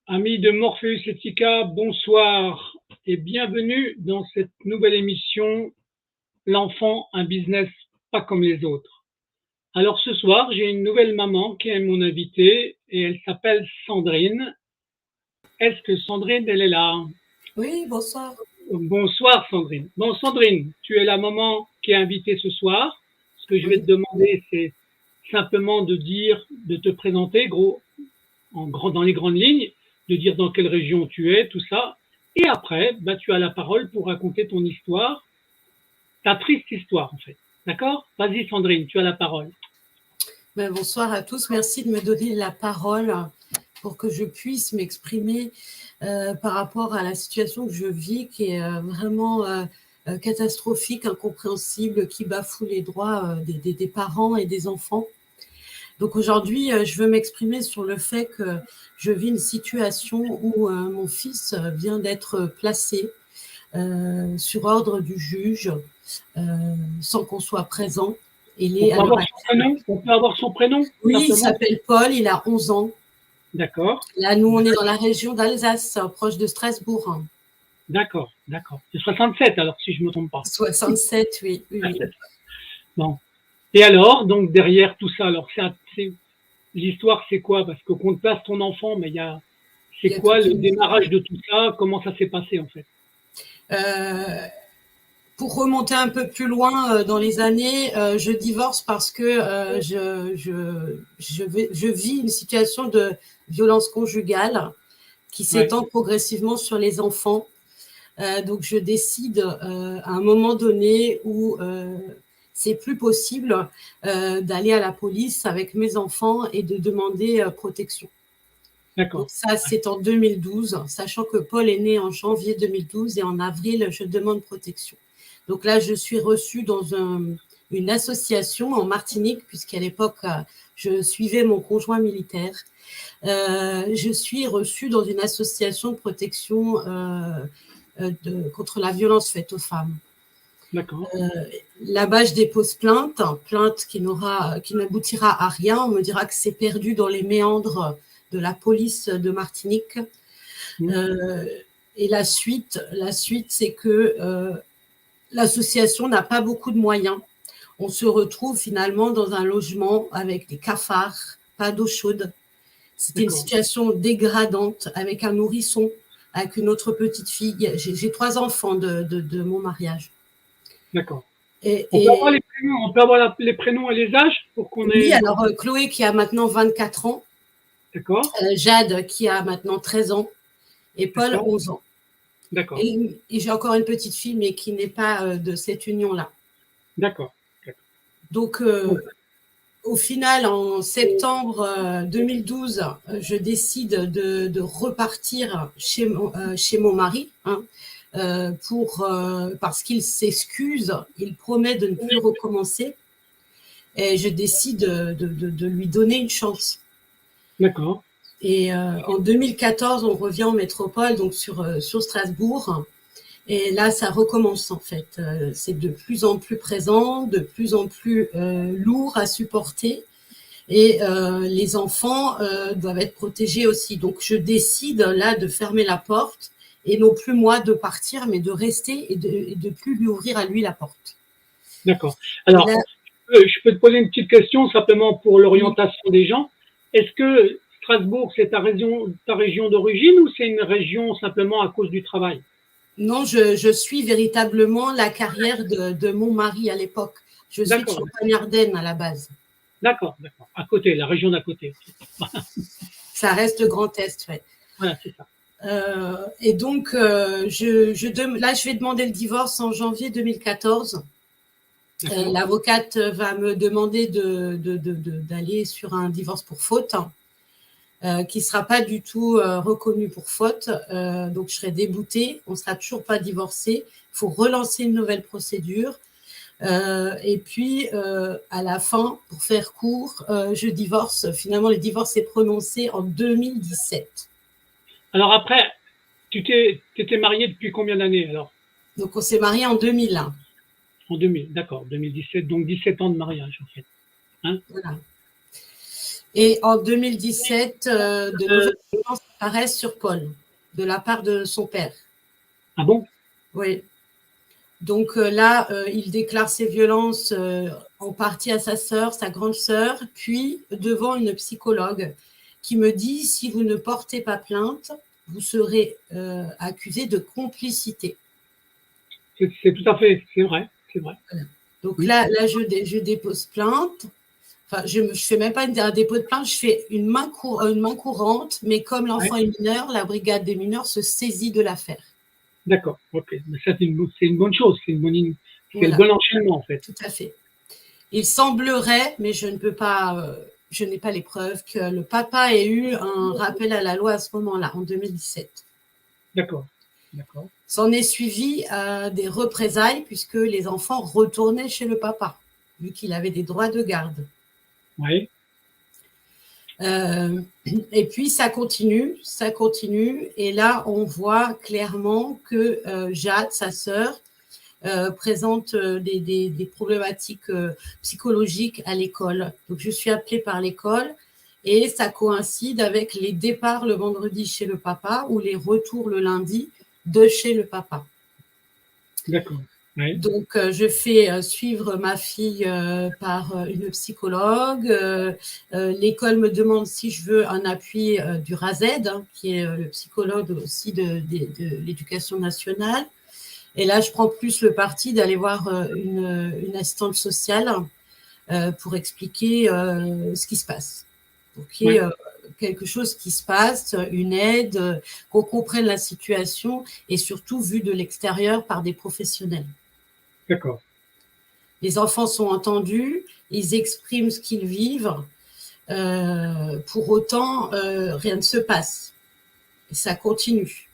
Amis de Morpheus Etica, bonsoir et bienvenue dans cette nouvelle émission L'enfant, un business pas comme les autres. Alors ce soir, j'ai une nouvelle maman qui est mon invitée et elle s'appelle Sandrine. Est-ce que Sandrine, elle est là? Oui, bonsoir. Bonsoir Sandrine. Bon Sandrine, tu es la maman qui est invitée ce soir. Ce que je vais Oui. te demander, c'est simplement de te présenter, dans les grandes lignes, de dire dans quelle région tu es, tout ça. Et après, tu as la parole pour raconter ton histoire, ta triste histoire en fait. D'accord? Vas-y Sandrine, tu as la parole. Bonsoir à tous. Merci de me donner la parole pour que je puisse m'exprimer par rapport à la situation que je vis, qui est vraiment catastrophique, incompréhensible, qui bafoue les droits des parents et des enfants. Donc aujourd'hui, je veux m'exprimer sur le fait que je vis une situation où mon fils vient d'être placé sur ordre du juge, sans qu'on soit présent. On peut avoir son prénom? On peut avoir son prénom? Oui, il Simplement. s'appelle Paul, il a 11 ans. D'accord. Là, nous, on est dans la région d'Alsace, proche de Strasbourg. D'accord, d'accord. C'est 67 alors, si je ne me trompe pas. 67, oui, oui. Bon. Et alors, donc derrière tout ça, alors l'histoire, c'est quoi? Parce que qu'on te place ton enfant, mais c'est quoi le démarrage de tout ça? Comment ça s'est passé en fait? Pour remonter un peu plus loin dans les années, je divorce parce que je vis une situation de violence conjugale qui s'étend progressivement sur les enfants. Donc je décide à un moment donné où c'est plus possible d'aller à la police avec mes enfants et de demander protection. D'accord. Donc ça, c'est en 2012, sachant que Paul est né en janvier 2012 et en avril, je demande protection. Donc là, je suis reçue dans une association en Martinique, puisqu'à l'époque, je suivais mon conjoint militaire. Je suis reçue dans une association de protection contre la violence faite aux femmes. D'accord. Là-bas, je dépose plainte qui n'aboutira à rien. On me dira que c'est perdu dans les méandres de la police de Martinique. Et la suite, c'est que l'association n'a pas beaucoup de moyens. On se retrouve finalement dans un logement avec des cafards, pas d'eau chaude. C'était une situation dégradante avec un nourrisson, avec une autre petite fille. J'ai 3 enfants de mon mariage. D'accord. On peut avoir les prénoms, on peut avoir les prénoms et les âges pour qu'on ait. Oui, alors Chloé qui a maintenant 24 ans. D'accord. Jade qui a maintenant 13 ans. Et Paul, 11 ans. D'accord. Et j'ai encore une petite fille, mais qui n'est pas de cette union-là. D'accord. Donc, au final, en septembre 2012, je décide de repartir chez mon mari, parce qu'il s'excuse, il promet de ne plus recommencer, et je décide de lui donner une chance. D'accord. Et en 2014, on revient en métropole, donc sur Strasbourg. Et là, ça recommence en fait. C'est de plus en plus présent, de plus en plus lourd à supporter. Et les enfants doivent être protégés aussi. Donc, je décide là de fermer la porte et non plus moi de partir, mais de rester et de plus lui ouvrir à lui la porte. D'accord. Alors, là, je peux te poser une petite question simplement pour l'orientation des gens. Est-ce que Strasbourg, c'est ta région d'origine ou c'est une région simplement à cause du travail? Non, je suis véritablement la carrière de mon mari à l'époque. Je suis de Champagne-Ardenne à la base. D'accord, d'accord. À côté, la région d'à côté. Ça reste le Grand Est, ouais. Voilà, c'est ça. Et donc, là, je vais demander le divorce en janvier 2014. L'avocate va me demander d'aller sur un divorce pour faute, qui ne sera pas du tout reconnu pour faute. Donc, je serai déboutée. On ne sera toujours pas divorcé. Il faut relancer une nouvelle procédure. Et puis, à la fin, pour faire court, je divorce. Finalement, le divorce est prononcé en 2017. Alors après, tu t'étais mariée depuis combien d'années alors? Donc, on s'est mariés en 2001. En 2000, d'accord, 2017, donc 17 ans de mariage en fait. Hein? Voilà. Et en 2017, de nouvelles violences apparaissent sur Paul, de la part de son père. Ah bon? Oui. Donc là, il déclare ses violences en partie à sa sœur, sa grande sœur, puis devant une psychologue qui me dit, si vous ne portez pas plainte, vous serez accusé de complicité. C'est tout à fait, c'est vrai, c'est vrai. Voilà. Donc là je dépose plainte. Enfin, je ne fais même pas un dépôt de plainte, je fais une main courante, mais comme l'enfant est mineur, la brigade des mineurs se saisit de l'affaire. D'accord, ok. Mais ça, c'est une bonne chose, c'est Voilà. le bon enchaînement, en fait. Tout à fait. Il semblerait, mais je ne peux pas, je n'ai pas les preuves, que le papa ait eu un rappel à la loi à ce moment-là, en 2017. D'accord, d'accord. S'en est suivi des représailles, puisque les enfants retournaient chez le papa, vu qu'il avait des droits de garde. Oui. Et puis ça continue, et là on voit clairement que Jade, sa sœur, présente des problématiques psychologiques à l'école. Donc je suis appelée par l'école et ça coïncide avec les départs le vendredi chez le papa ou les retours le lundi de chez le papa. D'accord. Oui. Donc, je fais suivre ma fille par une psychologue. L'école me demande si je veux un appui du RASED, hein, qui est le psychologue aussi de l'éducation nationale. Et là, je prends plus le parti d'aller voir une assistante sociale pour expliquer ce qui se passe. Pour qu'il y ait quelque chose qui se passe, une aide, qu'on comprenne la situation et surtout vue de l'extérieur par des professionnels. D'accord. Les enfants sont entendus, ils expriment ce qu'ils vivent. Pour autant, rien ne se passe. Et ça continue.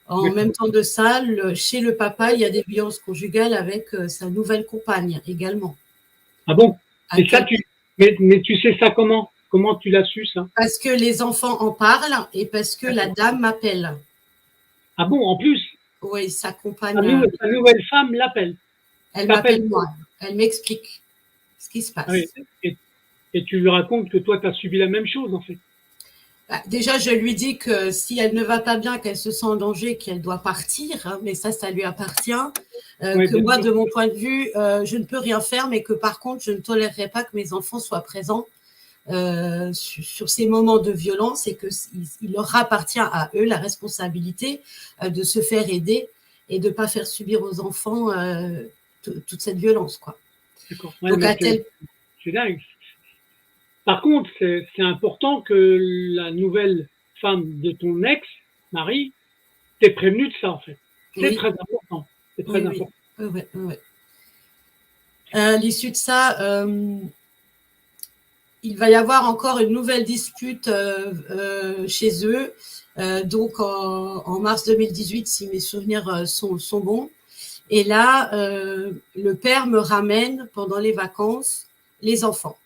En même temps de ça, chez le papa, il y a des violences conjugales avec sa nouvelle compagne également. Ah bon? Et ça, mais tu sais ça comment? Comment tu l'as su, ça? Parce que les enfants en parlent et parce que la dame m'appelle. Ah bon, en plus? Oui, sa compagne. Sa nouvelle femme l'appelle. Elle m'appelle moi. Elle m'explique ce qui se passe. Oui. Et tu lui racontes que toi, tu as subi la même chose, en fait. Bah, déjà, je lui dis que si elle ne va pas bien, qu'elle se sent en danger, qu'elle doit partir, hein, mais ça lui appartient. Que moi, de mon point de vue, je ne peux rien faire, mais que par contre, je ne tolérerai pas que mes enfants soient présents sur ces moments de violence et qu'il leur appartient à eux la responsabilité de se faire aider et de ne pas faire subir aux enfants toute cette violence, quoi. D'accord. Ouais, donc, c'est dingue. Par contre, c'est important que la nouvelle femme de ton ex-mari t'ait prévenu de ça, en fait. C'est très important. C'est très important. Oui. À l'issue de ça, il va y avoir encore une nouvelle dispute chez eux. Donc en mars 2018, si mes souvenirs sont bons. Et là, le père me ramène pendant les vacances les enfants.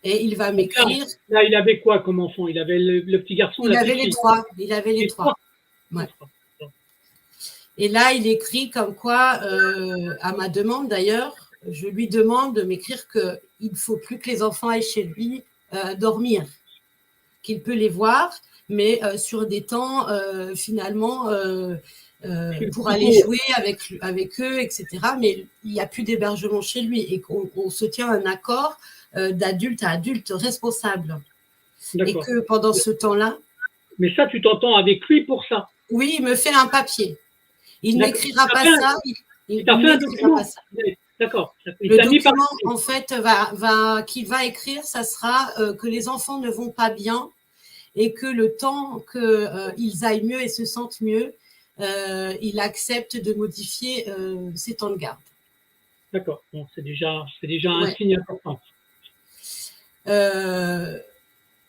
Et il va m'écrire. Là, il avait quoi comme enfant? Il avait le petit garçon? Il avait les trois. Il avait les trois. Ouais. Et là, il écrit comme quoi, à ma demande d'ailleurs, je lui demande de m'écrire qu'il ne faut plus que les enfants aillent chez lui dormir, qu'il peut les voir, mais sur des temps finalement pour aller jouer avec eux, etc. Mais il n'y a plus d'hébergement chez lui et qu'on se tient à un accord d'adulte à adulte responsable. Et que pendant ce temps-là… Mais ça, tu t'entends avec lui pour ça? Oui, il me fait un papier. Il n'écrira pas ça. Il t'a fait un document. D'accord. Le document, en fait, qu'il va écrire, ça sera que les enfants ne vont pas bien et que le temps qu'ils aillent mieux et se sentent mieux, il accepte de modifier ses temps de garde. D'accord. Bon, c'est déjà un signe important.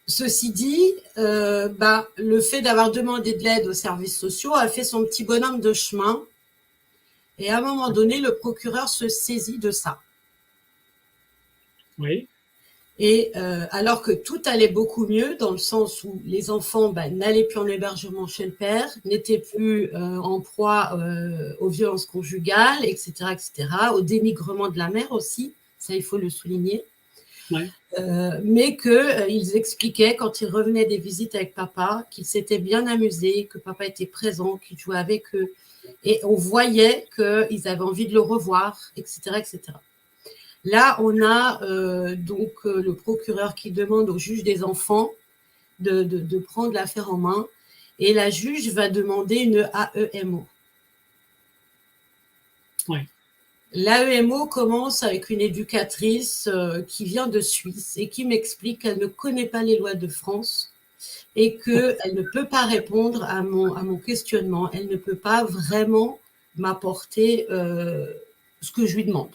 Ceci dit, le fait d'avoir demandé de l'aide aux services sociaux a fait son petit bonhomme de chemin. Et à un moment donné, le procureur se saisit de ça. Oui. Et alors que tout allait beaucoup mieux, dans le sens où les enfants n'allaient plus en hébergement chez le père, n'étaient plus en proie aux violences conjugales, etc., au dénigrement de la mère aussi, ça il faut le souligner. Ouais. Mais qu'ils expliquaient quand ils revenaient des visites avec papa qu'ils s'étaient bien amusés, que papa était présent, qu'il jouait avec eux. Et on voyait qu'ils avaient envie de le revoir, etc., etc. Là, on a donc le procureur qui demande au juge des enfants de prendre l'affaire en main. Et la juge va demander une AEMO. Ouais. L'AEMO commence avec une éducatrice qui vient de Suisse et qui m'explique qu'elle ne connaît pas les lois de France et qu'elle ne peut pas répondre à mon questionnement. Elle ne peut pas vraiment m'apporter ce que je lui demande.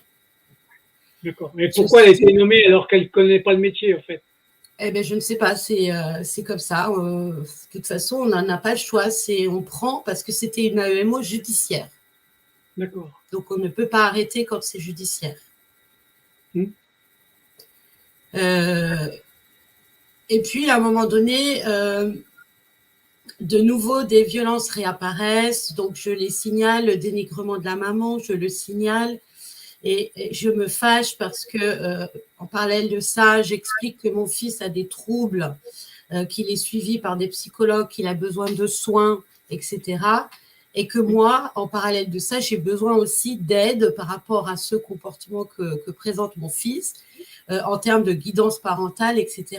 D'accord. Mais pourquoi elle a été nommée alors qu'elle ne connaît pas le métier, en fait? Eh bien, je ne sais pas, c'est comme ça. De toute façon, on n'en a pas le choix. On prend parce que c'était une AEMO judiciaire. D'accord. Donc, on ne peut pas arrêter quand c'est judiciaire. Et puis, à un moment donné, de nouveau, des violences réapparaissent. Donc, je les signale, le dénigrement de la maman, je le signale. Et je me fâche parce que, en parallèle de ça, j'explique que mon fils a des troubles, qu'il est suivi par des psychologues, qu'il a besoin de soins, etc. Et que moi, en parallèle de ça, j'ai besoin aussi d'aide par rapport à ce comportement que présente mon fils, en termes de guidance parentale, etc.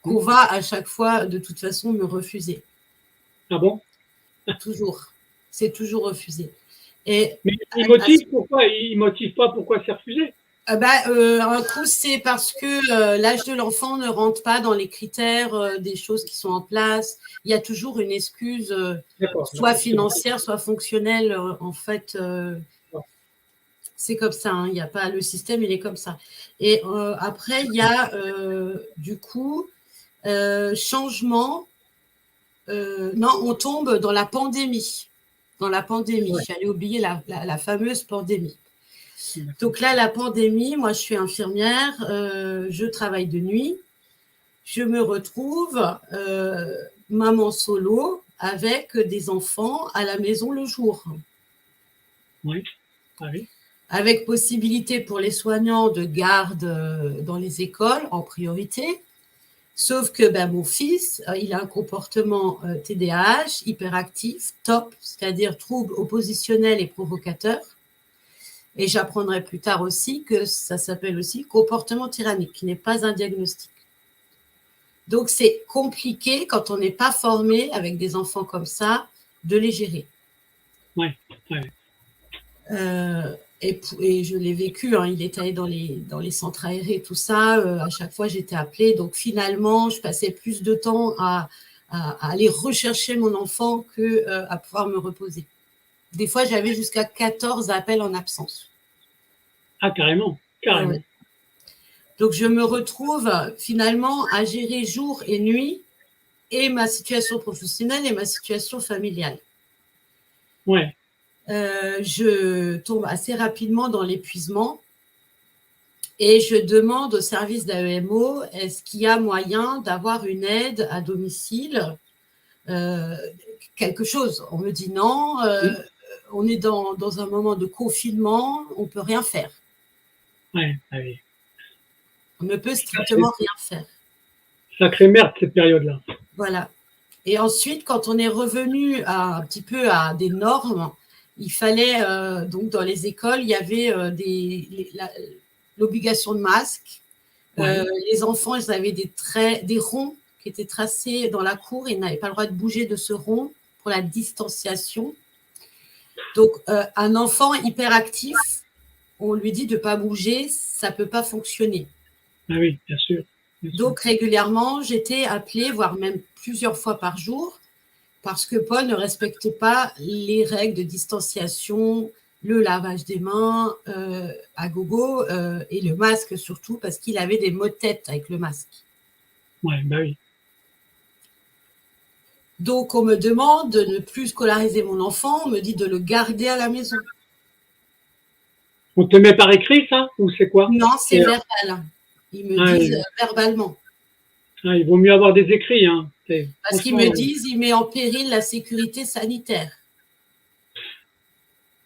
Qu'on va à chaque fois, de toute façon, me refuser. Ah bon? Toujours. C'est toujours refusé. Mais il motive pourquoi? Il motive pas pourquoi c'est refusé? Un coup, c'est parce que l'âge de l'enfant ne rentre pas dans les critères des choses qui sont en place. Il y a toujours une excuse, soit financière, soit fonctionnelle. En fait, c'est comme ça. Hein, il y a pas le système, il est comme ça. Et après, il y a du coup changement. Non, on tombe dans la pandémie. Dans la pandémie. Ouais. J'allais oublier la fameuse pandémie. Donc là, la pandémie, moi, je suis infirmière, je travaille de nuit. Je me retrouve maman solo avec des enfants à la maison le jour. Oui. Ah oui. Avec possibilité pour les soignants de garde dans les écoles en priorité. Sauf que mon fils, il a un comportement TDAH, hyperactif, TOP, c'est-à-dire trouble oppositionnel et provocateur. Et j'apprendrai plus tard aussi que ça s'appelle aussi comportement tyrannique, qui n'est pas un diagnostic. Donc, c'est compliqué quand on n'est pas formé avec des enfants comme ça de les gérer. Oui. Et je l'ai vécu, hein, il est allé dans les centres aérés, tout ça. À chaque fois, j'étais appelée. Donc, finalement, je passais plus de temps à aller rechercher mon enfant qu'à pouvoir me reposer. Des fois, j'avais jusqu'à 14 appels en absence. Ah, carrément. Ouais. Donc, je me retrouve finalement à gérer jour et nuit et ma situation professionnelle et ma situation familiale. Ouais. Je tombe assez rapidement dans l'épuisement et je demande au service d'AEMO, est-ce qu'il y a moyen d'avoir une aide à domicile, quelque chose. On me dit non, on est dans un moment de confinement, on ne peut rien faire. Ouais, oui. On ne peut strictement rien faire. Sacrée merde, cette période-là. Voilà. Et ensuite, quand on est revenu un petit peu à des normes, il fallait, donc dans les écoles, il y avait l'obligation de masque. Ouais. Les enfants, ils avaient des ronds qui étaient tracés dans la cour. Ils n'avaient pas le droit de bouger de ce rond pour la distanciation. Donc, un enfant hyperactif, on lui dit de ne pas bouger, ça ne peut pas fonctionner. Ah oui, bien sûr. Donc, régulièrement, j'étais appelée, voire même plusieurs fois par jour, parce que Paul ne respectait pas les règles de distanciation, le lavage des mains à gogo et le masque surtout, parce qu'il avait des maux de tête avec le masque. Ouais, bah oui. Donc, on me demande de ne plus scolariser mon enfant, on me dit de le garder à la maison. On te met par écrit, ça? Ou c'est quoi? Non, c'est verbal. Ils me disent verbalement. Ah, il vaut mieux avoir des écrits. Hein. Parce qu'ils me disent, il met en péril la sécurité sanitaire.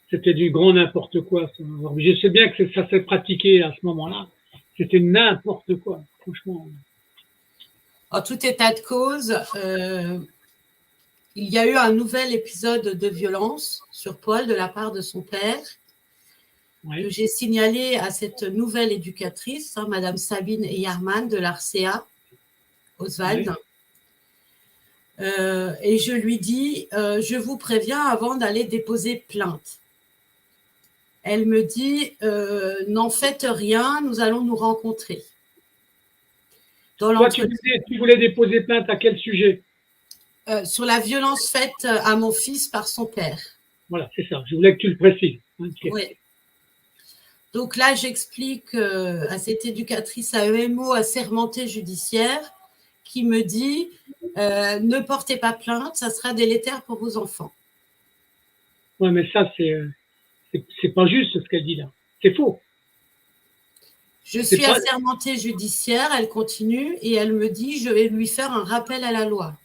C'était du grand n'importe quoi. Ça. Alors, je sais bien que ça s'est pratiqué à ce moment-là. C'était n'importe quoi, franchement. En tout état de cause, il y a eu un nouvel épisode de violence sur Paul de la part de son père, que j'ai signalé à cette nouvelle éducatrice, Madame Sabine Eyermann de l'ARCEA, Oswald. Et je lui dis, je vous préviens avant d'aller déposer plainte. Elle me dit, n'en faites rien, nous allons nous rencontrer. Toi, tu voulais déposer plainte à quel sujet? Sur la violence faite à mon fils par son père. Voilà, c'est ça. Je voulais que tu le précises. Okay. Oui. Donc là, j'explique à cette éducatrice AEMO assermentée judiciaire qui me dit ne portez pas plainte, ça sera délétère pour vos enfants. Oui, mais ça, c'est pas juste ce qu'elle dit là. C'est faux. Je suis assermentée judiciaire, elle continue et elle me dit je vais lui faire un rappel à la loi.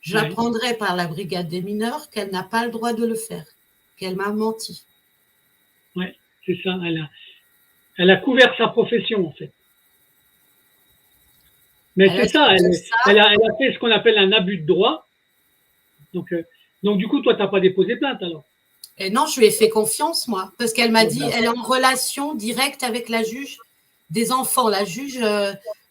J'apprendrai par la brigade des mineurs qu'elle n'a pas le droit de le faire, qu'elle m'a menti. Oui, c'est ça. Elle a couvert sa profession, en fait. Mais c'est ça, elle a fait ce qu'on appelle un abus de droit. Donc du coup, toi, tu n'as pas déposé plainte, alors? Et non, je lui ai fait confiance, moi, parce qu'elle m'a dit, elle est en relation directe avec la juge des enfants, la juge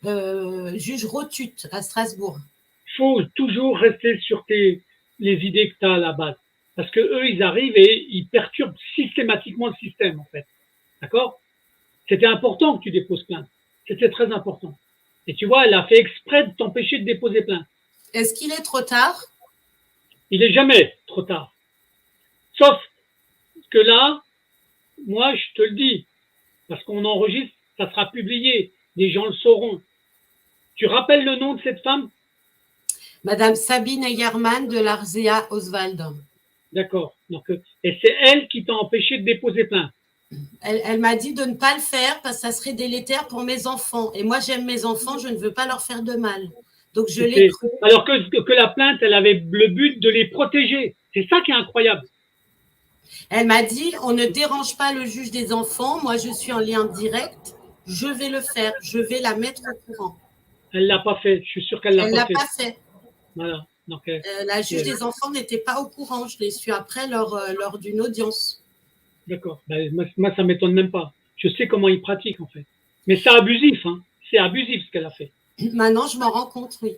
Rotut à Strasbourg. Il faut toujours rester sur les idées que tu as à la base. Parce que eux, ils arrivent et ils perturbent systématiquement le système, en fait. D'accord? C'était important que tu déposes plainte. C'était très important. Et tu vois, elle a fait exprès de t'empêcher de déposer plainte. Est-ce qu'il est trop tard? Il n'est jamais trop tard. Sauf que là, moi, je te le dis, parce qu'on enregistre, ça sera publié. Les gens le sauront. Tu rappelles le nom de cette femme? Madame Sabine Eyermann de l'ARCEA Oswald. D'accord. Donc, et c'est elle qui t'a empêché de déposer plainte. Elle m'a dit de ne pas le faire parce que ça serait délétère pour mes enfants. Et moi, j'aime mes enfants, je ne veux pas leur faire de mal. Donc, je l'ai cru. Alors que la plainte, elle avait le but de les protéger. C'est ça qui est incroyable. Elle m'a dit, on ne dérange pas le juge des enfants. Moi, je suis en lien direct. Je vais le faire. Je vais la mettre au courant. Elle ne l'a pas fait. Je suis sûr qu'elle ne l'a pas fait. Elle ne l'a pas fait. Voilà. Donc, la juge des enfants n'était pas au courant. Je l'ai su après lors d'une audience. D'accord. Ben, moi, ça ne m'étonne même pas. Je sais comment ils pratiquent, en fait. Mais c'est abusif. Hein. C'est abusif ce qu'elle a fait. Maintenant, je m'en rends compte, oui.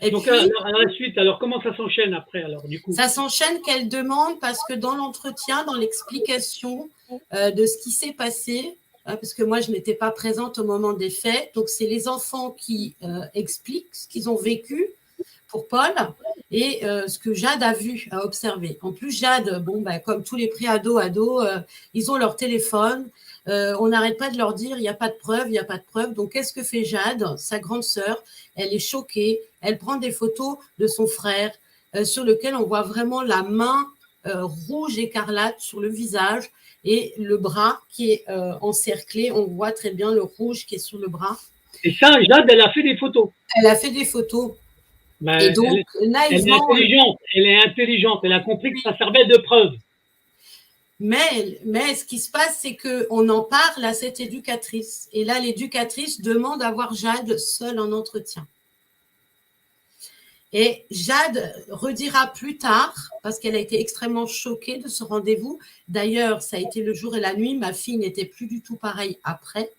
Et donc, puis, à la suite, alors comment ça s'enchaîne après, alors, du coup? Ça s'enchaîne qu'elle demande, parce que dans l'entretien, dans l'explication de ce qui s'est passé, parce que moi, je n'étais pas présente au moment des faits, donc c'est les enfants qui expliquent ce qu'ils ont vécu pour Paul et ce que Jade a vu, a observé. En plus, Jade, comme tous les pré-ados, ils ont leur téléphone. On n'arrête pas de leur dire il n'y a pas de preuve, il n'y a pas de preuve. Donc, qu'est-ce que fait Jade, sa grande sœur? Elle est choquée. Elle prend des photos de son frère sur lequel on voit vraiment la main rouge écarlate sur le visage et le bras qui est encerclé. On voit très bien le rouge qui est sur le bras. Et ça, Jade, elle a fait des photos. Elle a fait des photos. Ben, et donc, naïvement, elle est intelligente. Elle a compris que ça servait de preuve. Mais ce qui se passe, c'est qu'on en parle à cette éducatrice. Et là, l'éducatrice demande à voir Jade seule en entretien. Et Jade redira plus tard, parce qu'elle a été extrêmement choquée de ce rendez-vous. D'ailleurs, ça a été le jour et la nuit. Ma fille n'était plus du tout pareille après.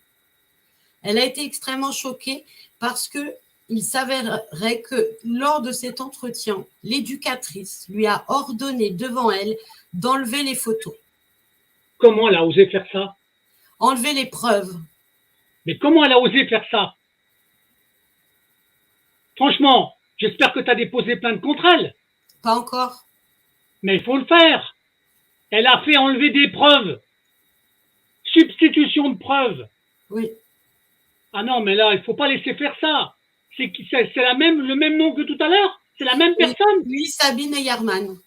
Elle a été extrêmement choquée parce qu'il s'avérerait que lors de cet entretien, l'éducatrice lui a ordonné devant elle d'enlever les photos. Comment elle a osé faire ça? Enlever les preuves. Mais comment elle a osé faire ça? Franchement, j'espère que tu as déposé plainte contre elle. Pas encore. Mais il faut le faire. Elle a fait enlever des preuves. Substitution de preuves. Oui. Ah non, mais là, il ne faut pas laisser faire ça. C'est le même nom que tout à l'heure? C'est la même personne? Oui, Sabine Eyermann,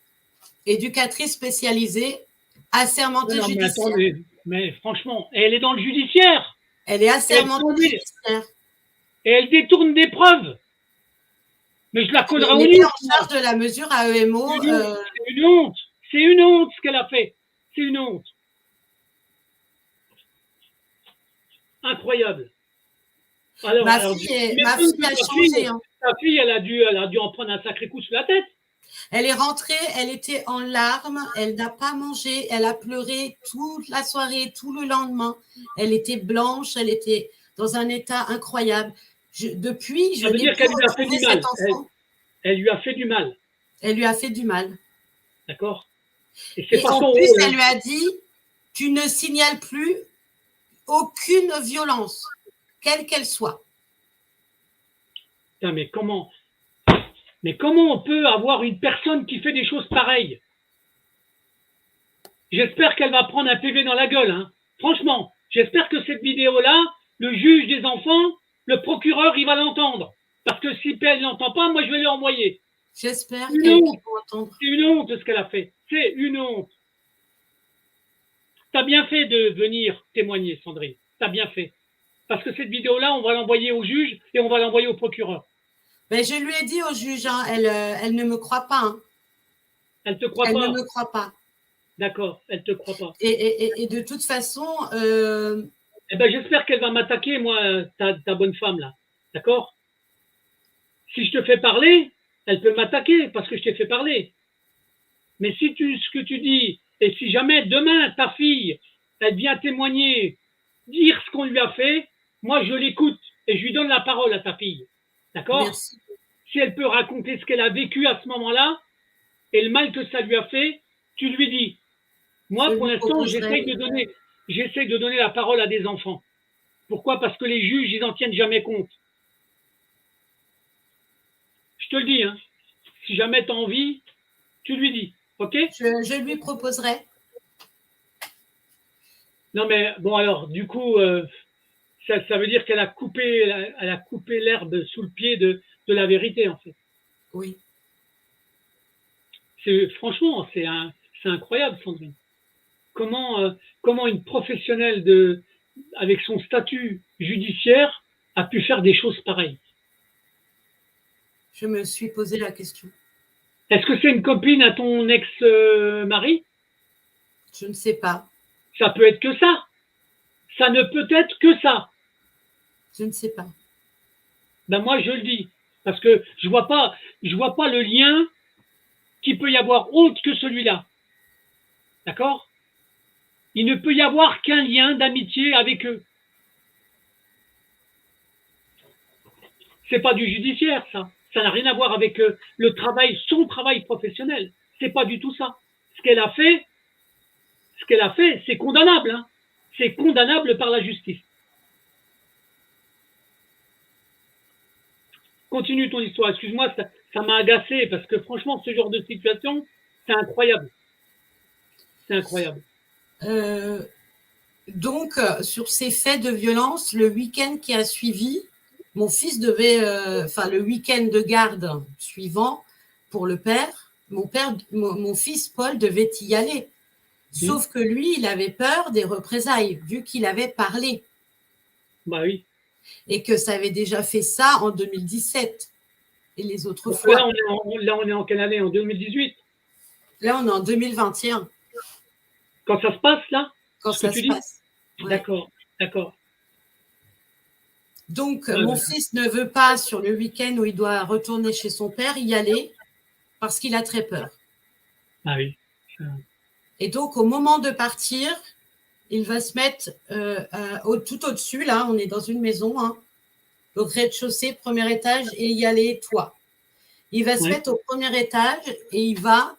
éducatrice spécialisée, assermentée judiciaire. Mais franchement, elle est dans le judiciaire. Elle est assermentée judiciaire. Et elle détourne des preuves. Mais je la collerai au livre. Elle est en charge de la mesure AEMO. C'est une honte. C'est une honte ce qu'elle a fait. C'est une honte. Incroyable. Alors, Ma alors, fille, mais ma fille a changé. Hein. ta fille, elle a dû en prendre un sacré coup sur la tête. Elle est rentrée, elle était en larmes, elle n'a pas mangé, elle a pleuré toute la soirée, tout le lendemain. Elle était blanche, elle était dans un état incroyable. Depuis, je Ça veut n'ai dire plus qu'elle lui a fait retrouvé du cet mal. enfant. Elle lui a fait du mal. Elle lui a fait du mal. D'accord? Et c'est Et pas en son plus, rôle. elle lui a dit, tu ne signales plus aucune violence, quelle qu'elle soit. Putain, mais comment on peut avoir une personne qui fait des choses pareilles? J'espère qu'elle va prendre un PV dans la gueule. Hein. Franchement, j'espère que cette vidéo-là, le juge des enfants, le procureur, il va l'entendre. Parce que si elle n'entend pas, moi, je vais l'envoyer. J'espère Une qu'elle honte. va entendre. C'est une honte ce qu'elle a fait. C'est une honte. T'as bien fait de venir témoigner, Sandrine. T'as bien fait. Parce que cette vidéo-là, on va l'envoyer au juge et on va l'envoyer au procureur. Mais je lui ai dit au juge, hein, elle ne me croit pas. Hein. Elle te croit Elle pas. ne me croit pas. D'accord, elle te croit pas. Et de toute façon, eh ben, j'espère qu'elle va m'attaquer, moi, ta bonne femme, là. D'accord? Si je te fais parler, elle peut m'attaquer parce que je t'ai fait parler. Mais si ce que tu dis, et si jamais demain ta fille, elle vient témoigner, dire ce qu'on lui a fait, moi je l'écoute et je lui donne la parole à ta fille. D'accord? merci. Si elle peut raconter ce qu'elle a vécu à ce moment-là et le mal que ça lui a fait, tu lui dis. Moi, pour l'instant, j'essaye de donner la parole à des enfants. Pourquoi? Parce que les juges, ils n'en tiennent jamais compte. Je te le dis, hein. Si jamais tu as envie, tu lui dis. OK? Je lui proposerai. Non, mais bon, alors, du coup, ça veut dire qu'elle a coupé l'herbe sous le pied de la vérité, en fait. Oui. Franchement, c'est incroyable, Sandrine. Comment une professionnelle avec son statut judiciaire a pu faire des choses pareilles? Je me suis posé la question. Est-ce que c'est une copine à ton ex-mari? Je ne sais pas. Ça peut être que ça. Ça ne peut être que ça. Je ne sais pas. Ben moi, je le dis. Parce que je vois pas le lien qu'il peut y avoir autre que celui-là. D'accord? Il ne peut y avoir qu'un lien d'amitié avec eux. C'est pas du judiciaire, ça. Ça n'a rien à voir avec son travail professionnel. C'est pas du tout ça. Ce qu'elle a fait, c'est condamnable. Hein. C'est condamnable par la justice. Continue ton histoire. Excuse-moi, ça m'a agacé parce que franchement, ce genre de situation, c'est incroyable. C'est incroyable. Donc, sur ces faits de violence, le week-end qui a suivi, mon fils devait, le week-end de garde suivant pour le père, mon fils Paul devait y aller. Sauf que lui, il avait peur des représailles, vu qu'il avait parlé. Bah oui. Et que ça avait déjà fait ça en 2017. Et les autres donc fois. Là, on est en quelle année? En 2018? Là, on est en 2021. Quand ça se passe, là? Quand ça se passe. Ouais. D'accord, d'accord. Donc, mon fils ne veut pas, sur le week-end où il doit retourner chez son père, y aller parce qu'il a très peur. Ah oui. Et donc, au moment de partir, il va se mettre tout au-dessus, là, on est dans une maison, hein, au rez-de-chaussée, premier étage, et il y a les toits. Il va se mettre au premier étage et il va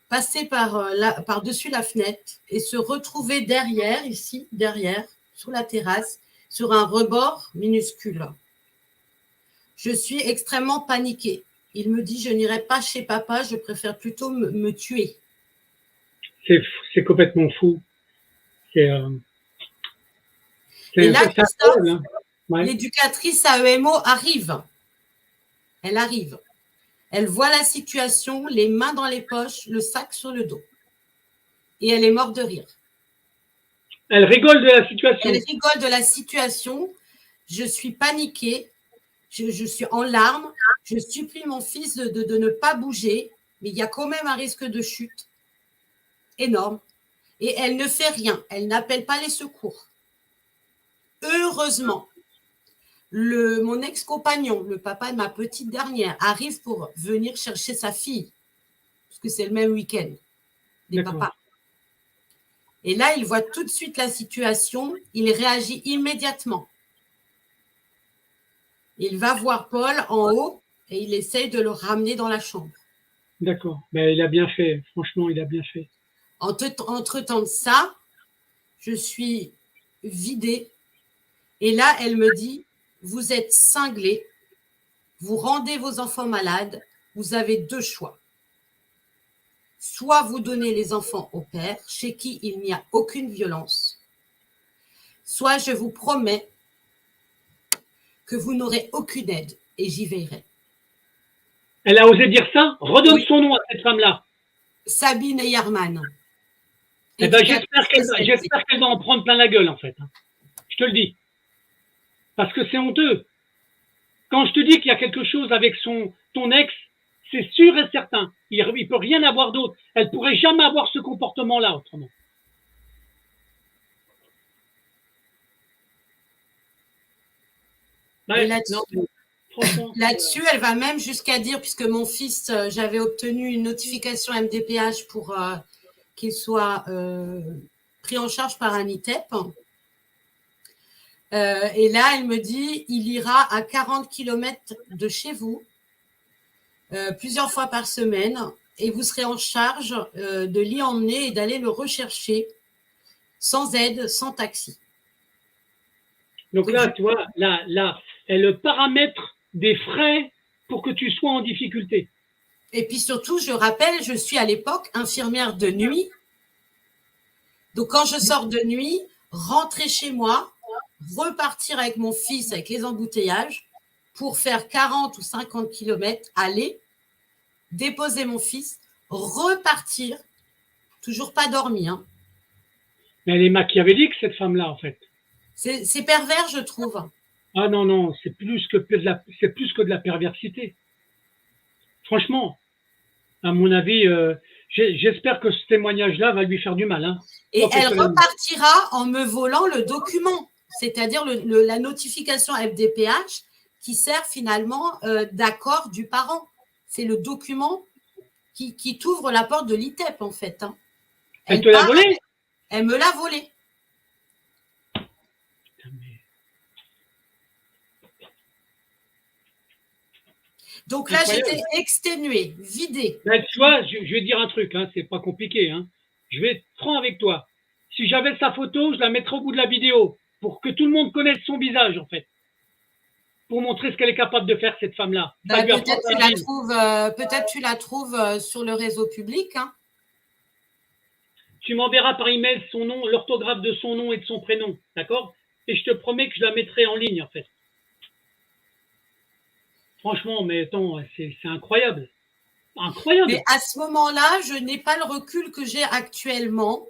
passer par-dessus la fenêtre et se retrouver derrière, ici, derrière, sous la terrasse, sur un rebord minuscule. Je suis extrêmement paniquée. Il me dit, je n'irai pas chez papa, je préfère plutôt me tuer. C'est complètement fou. Et là, Christophe, l'éducatrice AEMO arrive. Elle arrive. Elle voit la situation, les mains dans les poches, le sac sur le dos. Et elle est morte de rire. Elle rigole de la situation. Elle rigole de la situation. Je suis paniquée. Je suis en larmes. Je supplie mon fils de ne pas bouger. Mais il y a quand même un risque de chute énorme. Et elle ne fait rien. Elle n'appelle pas les secours. heureusement, mon ex-compagnon, le papa de ma petite dernière, arrive pour venir chercher sa fille, parce que c'est le même week-end des papas. Et là, il voit tout de suite la situation, il réagit immédiatement. Il va voir Paul en haut et il essaye de le ramener dans la chambre. D'accord. Ben, il a bien fait. Franchement, il a bien fait. Entre-temps de ça, je suis vidée. Et là, elle me dit, vous êtes cinglés, vous rendez vos enfants malades, vous avez deux choix. Soit vous donnez les enfants au père, chez qui il n'y a aucune violence, soit je vous promets que vous n'aurez aucune aide et j'y veillerai. Elle a osé dire ça? Redonne son nom à cette femme-là. Sabine Eyerman. Eh ben, j'espère qu'elle va en prendre plein la gueule, en fait. Je te le dis. Parce que c'est honteux. Quand je te dis qu'il y a quelque chose avec ton ex, c'est sûr et certain. Il ne peut rien avoir d'autre. Elle pourrait jamais avoir ce comportement-là autrement. Ouais, là-dessus, elle va même jusqu'à dire, puisque mon fils, j'avais obtenu une notification MDPH pour qu'il soit pris en charge par un ITEP. Et là, elle me dit, il ira à 40 km de chez vous, plusieurs fois par semaine, et vous serez en charge de l'y emmener et d'aller le rechercher sans aide, sans taxi. Donc là, tu vois, là, elle paramètre des frais pour que tu sois en difficulté. Et puis surtout, je rappelle, je suis à l'époque infirmière de nuit. Donc quand je sors de nuit, rentrer chez moi, repartir avec mon fils avec les embouteillages pour faire 40 ou 50 km, aller, déposer mon fils, repartir, toujours pas dormi. Hein. Mais elle est machiavélique, cette femme-là, en fait. C'est pervers, je trouve. Ah non, c'est plus que de la perversité. Franchement, à mon avis, j'espère que ce témoignage-là va lui faire du mal. Hein. Et elle repartira en me volant le document, c'est-à-dire la notification FDPH qui sert finalement d'accord du parent. C'est le document qui t'ouvre la porte de l'ITEP, en fait. Hein. Elle te l'a volé? Elle me l'a volé. Donc là, j'étais exténuée, vidée. Ben, tu vois, je vais te dire un truc, hein, c'est pas compliqué. Hein. Je vais être franc avec toi. Si j'avais sa photo, je la mettrais au bout de la vidéo pour que tout le monde connaisse son visage, en fait. Pour montrer ce qu'elle est capable de faire, cette femme-là. Ben, peut-être tu la trouves sur le réseau public. Hein. Tu m'enverras par email son nom, l'orthographe de son nom et de son prénom, d'accord? Et je te promets que je la mettrai en ligne, en fait. Franchement, mais attends, c'est incroyable. Incroyable. Mais à ce moment-là, je n'ai pas le recul que j'ai actuellement.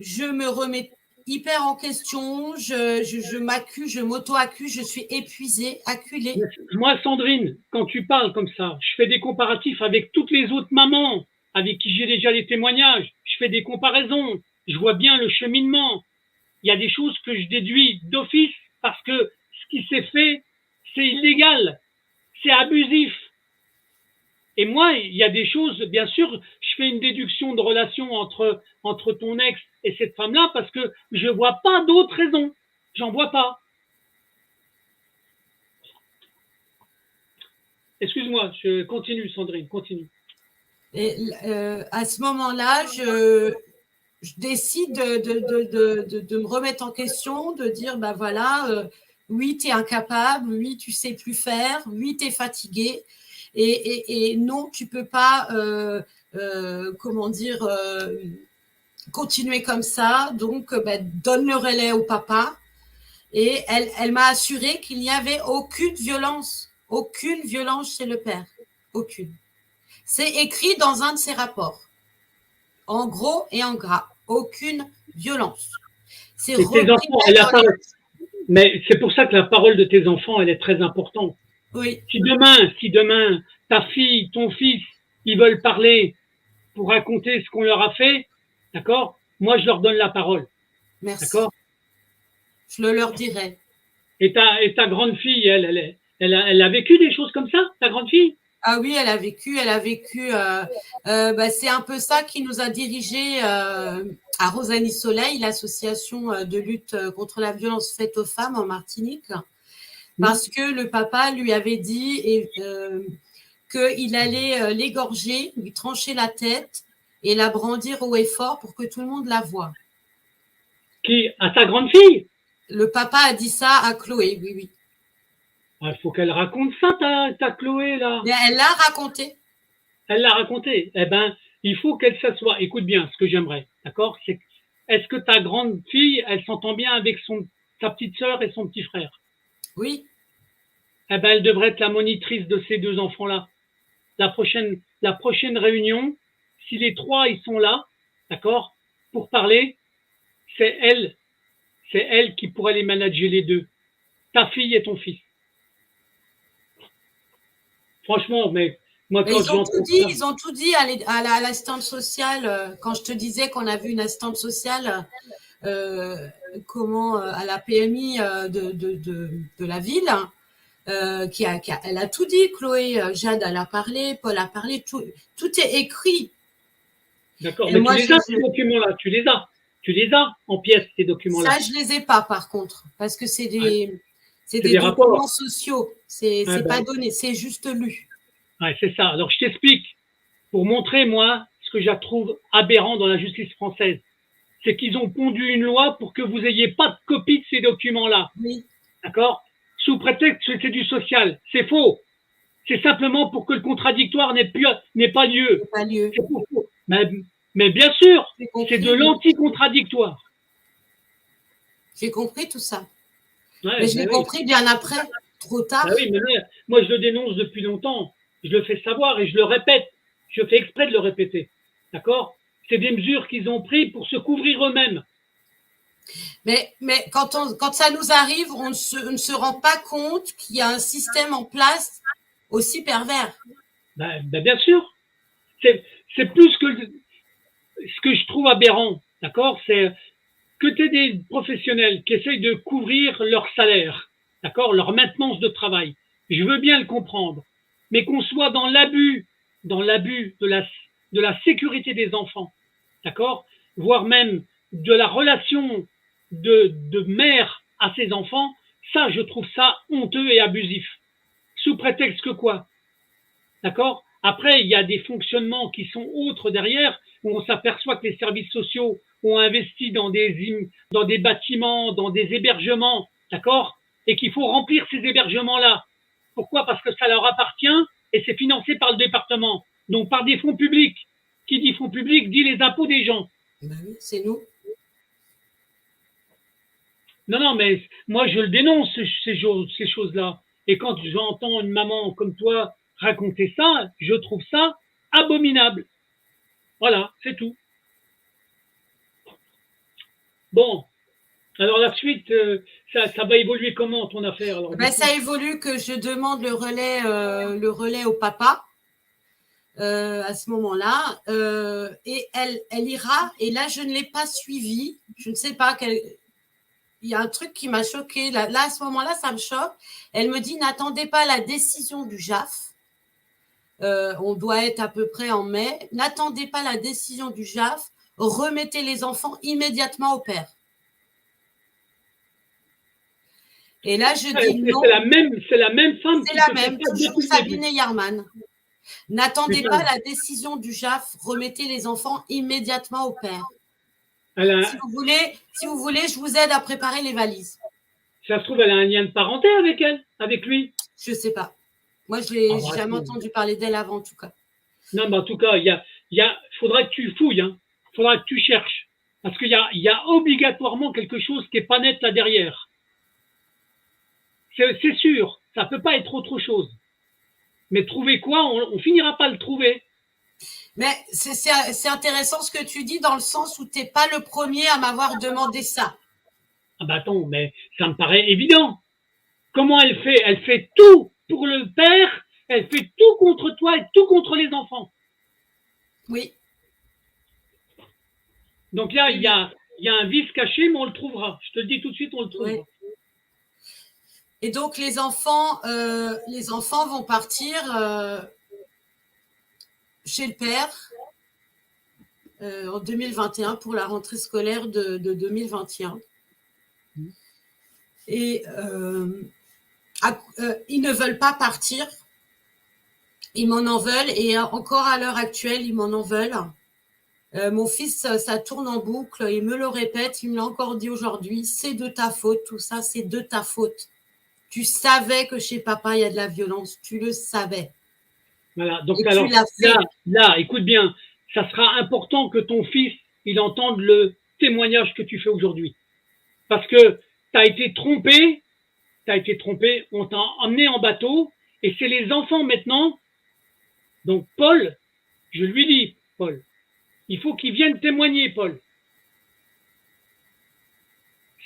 Je me remets hyper en question, je m'accuse, je m'auto-accuse, je suis épuisée, acculée. Moi, Sandrine, quand tu parles comme ça, je fais des comparatifs avec toutes les autres mamans avec qui j'ai déjà les témoignages. Je fais des comparaisons. Je vois bien le cheminement. Il y a des choses que je déduis d'office parce que ce qui s'est fait, c'est illégal. C'est abusif. Et moi, il y a des choses, bien sûr, je fais une déduction de relation entre ton ex et cette femme-là parce que je vois pas d'autres raisons. J'en vois pas. Excuse-moi, je continue, Sandrine, continue. Et à ce moment-là, je décide de me remettre en question, de dire, ben voilà, oui, tu es incapable, oui, tu sais plus faire, oui, tu es fatigué. Et non, tu peux pas, continuer comme ça. Donc, donne le relais au papa. Et elle m'a assuré qu'il n'y avait aucune violence chez le père. Aucune. C'est écrit dans un de ses rapports. En gros et en gras. Aucune violence. C'est tes enfants, mais c'est pour ça que la parole de tes enfants, elle est très importante. Oui. Si demain, ta fille, ton fils, ils veulent parler pour raconter ce qu'on leur a fait, d'accord? Moi, je leur donne la parole. Merci. D'accord? Je le leur dirai. Et ta grande fille, elle a vécu des choses comme ça, ta grande fille? Ah oui, elle a vécu. C'est un peu ça qui nous a dirigés à Rosalie Soleil, l'association de lutte contre la violence faite aux femmes en Martinique, parce que le papa lui avait dit qu'il allait l'égorger, lui trancher la tête et la brandir haut et fort pour que tout le monde la voie. Qui? À ta grande fille? Le papa a dit ça à Chloé, oui, oui. Il faut qu'elle raconte ça, ta Chloé, là. Mais elle l'a raconté. Elle l'a raconté. Eh ben, il faut qu'elle s'assoie. Écoute bien ce que j'aimerais, d'accord? C'est est-ce que ta grande fille, elle s'entend bien avec sa petite sœur et son petit frère? Oui. Eh ben, elle devrait être la monitrice de ces deux enfants-là. La prochaine réunion, si les trois ils sont là, d'accord, pour parler, c'est elle qui pourrait les manager les deux. Ta fille et ton fils. Franchement, mais moi Mais quand j'entends ça, ils ont tout dit à l'assistante sociale, quand je te disais qu'on a vu une assistante sociale à la PMI de la ville, elle a tout dit, Chloé, Jade, elle a parlé, Paul a parlé, tout est écrit. d'accord, mais tu les as, ces documents-là, tu les as en pièces, ces documents-là. Ça, je les ai pas, par contre, parce que c'est des des documents rapports sociaux, c'est pas donné, c'est juste lu. Ouais, c'est ça. Alors, je t'explique, pour montrer, moi, ce que je trouve aberrant dans la justice française. C'est qu'ils ont pondu une loi pour que vous ayez pas de copie de ces documents-là. Oui. D'accord? Sous prétexte que c'est du social. C'est faux. C'est simplement pour que le contradictoire n'ait pas lieu. Pas lieu. Mais bien sûr, c'est de l'anti-contradictoire. J'ai compris tout ça. Ouais, mais je l'ai compris bien après, trop tard. Bah oui, mais moi, je le dénonce depuis longtemps. Je le fais savoir et je le répète. Je fais exprès de le répéter. D'accord? C'est des mesures qu'ils ont prises pour se couvrir eux-mêmes. Mais quand ça nous arrive, on ne se rend pas compte qu'il y a un système en place aussi pervers. Ben, bien sûr. C'est plus que ce que je trouve aberrant. D'accord? C'est que tu aies des professionnels qui essayent de couvrir leur salaire. D'accord? Leur maintenance de travail. Je veux bien le comprendre. Mais qu'on soit dans l'abus de la sécurité des enfants. D'accord? Voire même de la relation de mère à ses enfants, ça, je trouve ça honteux et abusif. Sous prétexte que quoi? D'accord? Après, il y a des fonctionnements qui sont autres derrière, où on s'aperçoit que les services sociaux ont investi dans des bâtiments, dans des hébergements, d'accord? Et qu'il faut remplir ces hébergements-là. Pourquoi? Parce que ça leur appartient et c'est financé par le département. Donc par des fonds publics. Qui dit fonds publics dit les impôts des gens. Ben oui, c'est nous. Non, mais moi je le dénonce, ces choses-là. Et quand j'entends une maman comme toi raconter ça, je trouve ça abominable. Voilà, c'est tout. Bon, alors la suite, ça va évoluer comment ton affaire alors, ça évolue que je demande le relais au papa. À ce moment-là, et elle ira. Et là, je ne l'ai pas suivie. Je ne sais pas il y a un truc qui m'a choquée. Là, à ce moment-là, ça me choque. Elle me dit, n'attendez pas la décision du JAF. On doit être à peu près en mai. N'attendez pas la décision du JAF. Remettez les enfants immédiatement au père. Et là, je dis non. C'est la même femme. C'est la même, toujours Sabine Yarman. N'attendez pas la décision du JAF. Remettez les enfants immédiatement au père. Si vous voulez, je vous aide à préparer les valises. Ça se trouve, elle a un lien de parenté avec lui. Je sais pas. Moi, je n'ai jamais entendu parler d'elle avant, en tout cas. Non, mais en tout cas, faudra que tu fouilles, hein. Faudra que tu cherches. Parce qu'il y a obligatoirement quelque chose qui n'est pas net là derrière. C'est sûr, ça ne peut pas être autre chose. Mais trouver quoi, on finira pas le trouver. Mais c'est intéressant ce que tu dis dans le sens où tu n'es pas le premier à m'avoir demandé ça. Ah bah attends, mais ça me paraît évident. Comment elle fait? Elle fait tout pour le père, elle fait tout contre toi et tout contre les enfants. Oui. Donc là, il y a Il y a un vice caché, mais on le trouvera. Je te le dis tout de suite, on le trouvera. Ouais. Et donc les enfants vont partir chez le père en 2021 pour la rentrée scolaire de 2021. Et ils ne veulent pas partir. Ils m'en en veulent et encore à l'heure actuelle, ils m'en en veulent. Mon fils, ça tourne en boucle, il me le répète, il me l'a encore dit aujourd'hui, c'est de ta faute, tout ça, c'est de ta faute. Tu savais que chez papa, il y a de la violence, tu le savais. Voilà, donc Et alors, tu l'as fait. là, écoute bien, ça sera important que ton fils, il entende le témoignage que tu fais aujourd'hui. Parce que tu as été trompé, on t'a emmené en bateau, et c'est les enfants maintenant. Donc Paul, je lui dis, Paul, il faut qu'il vienne témoigner, Paul.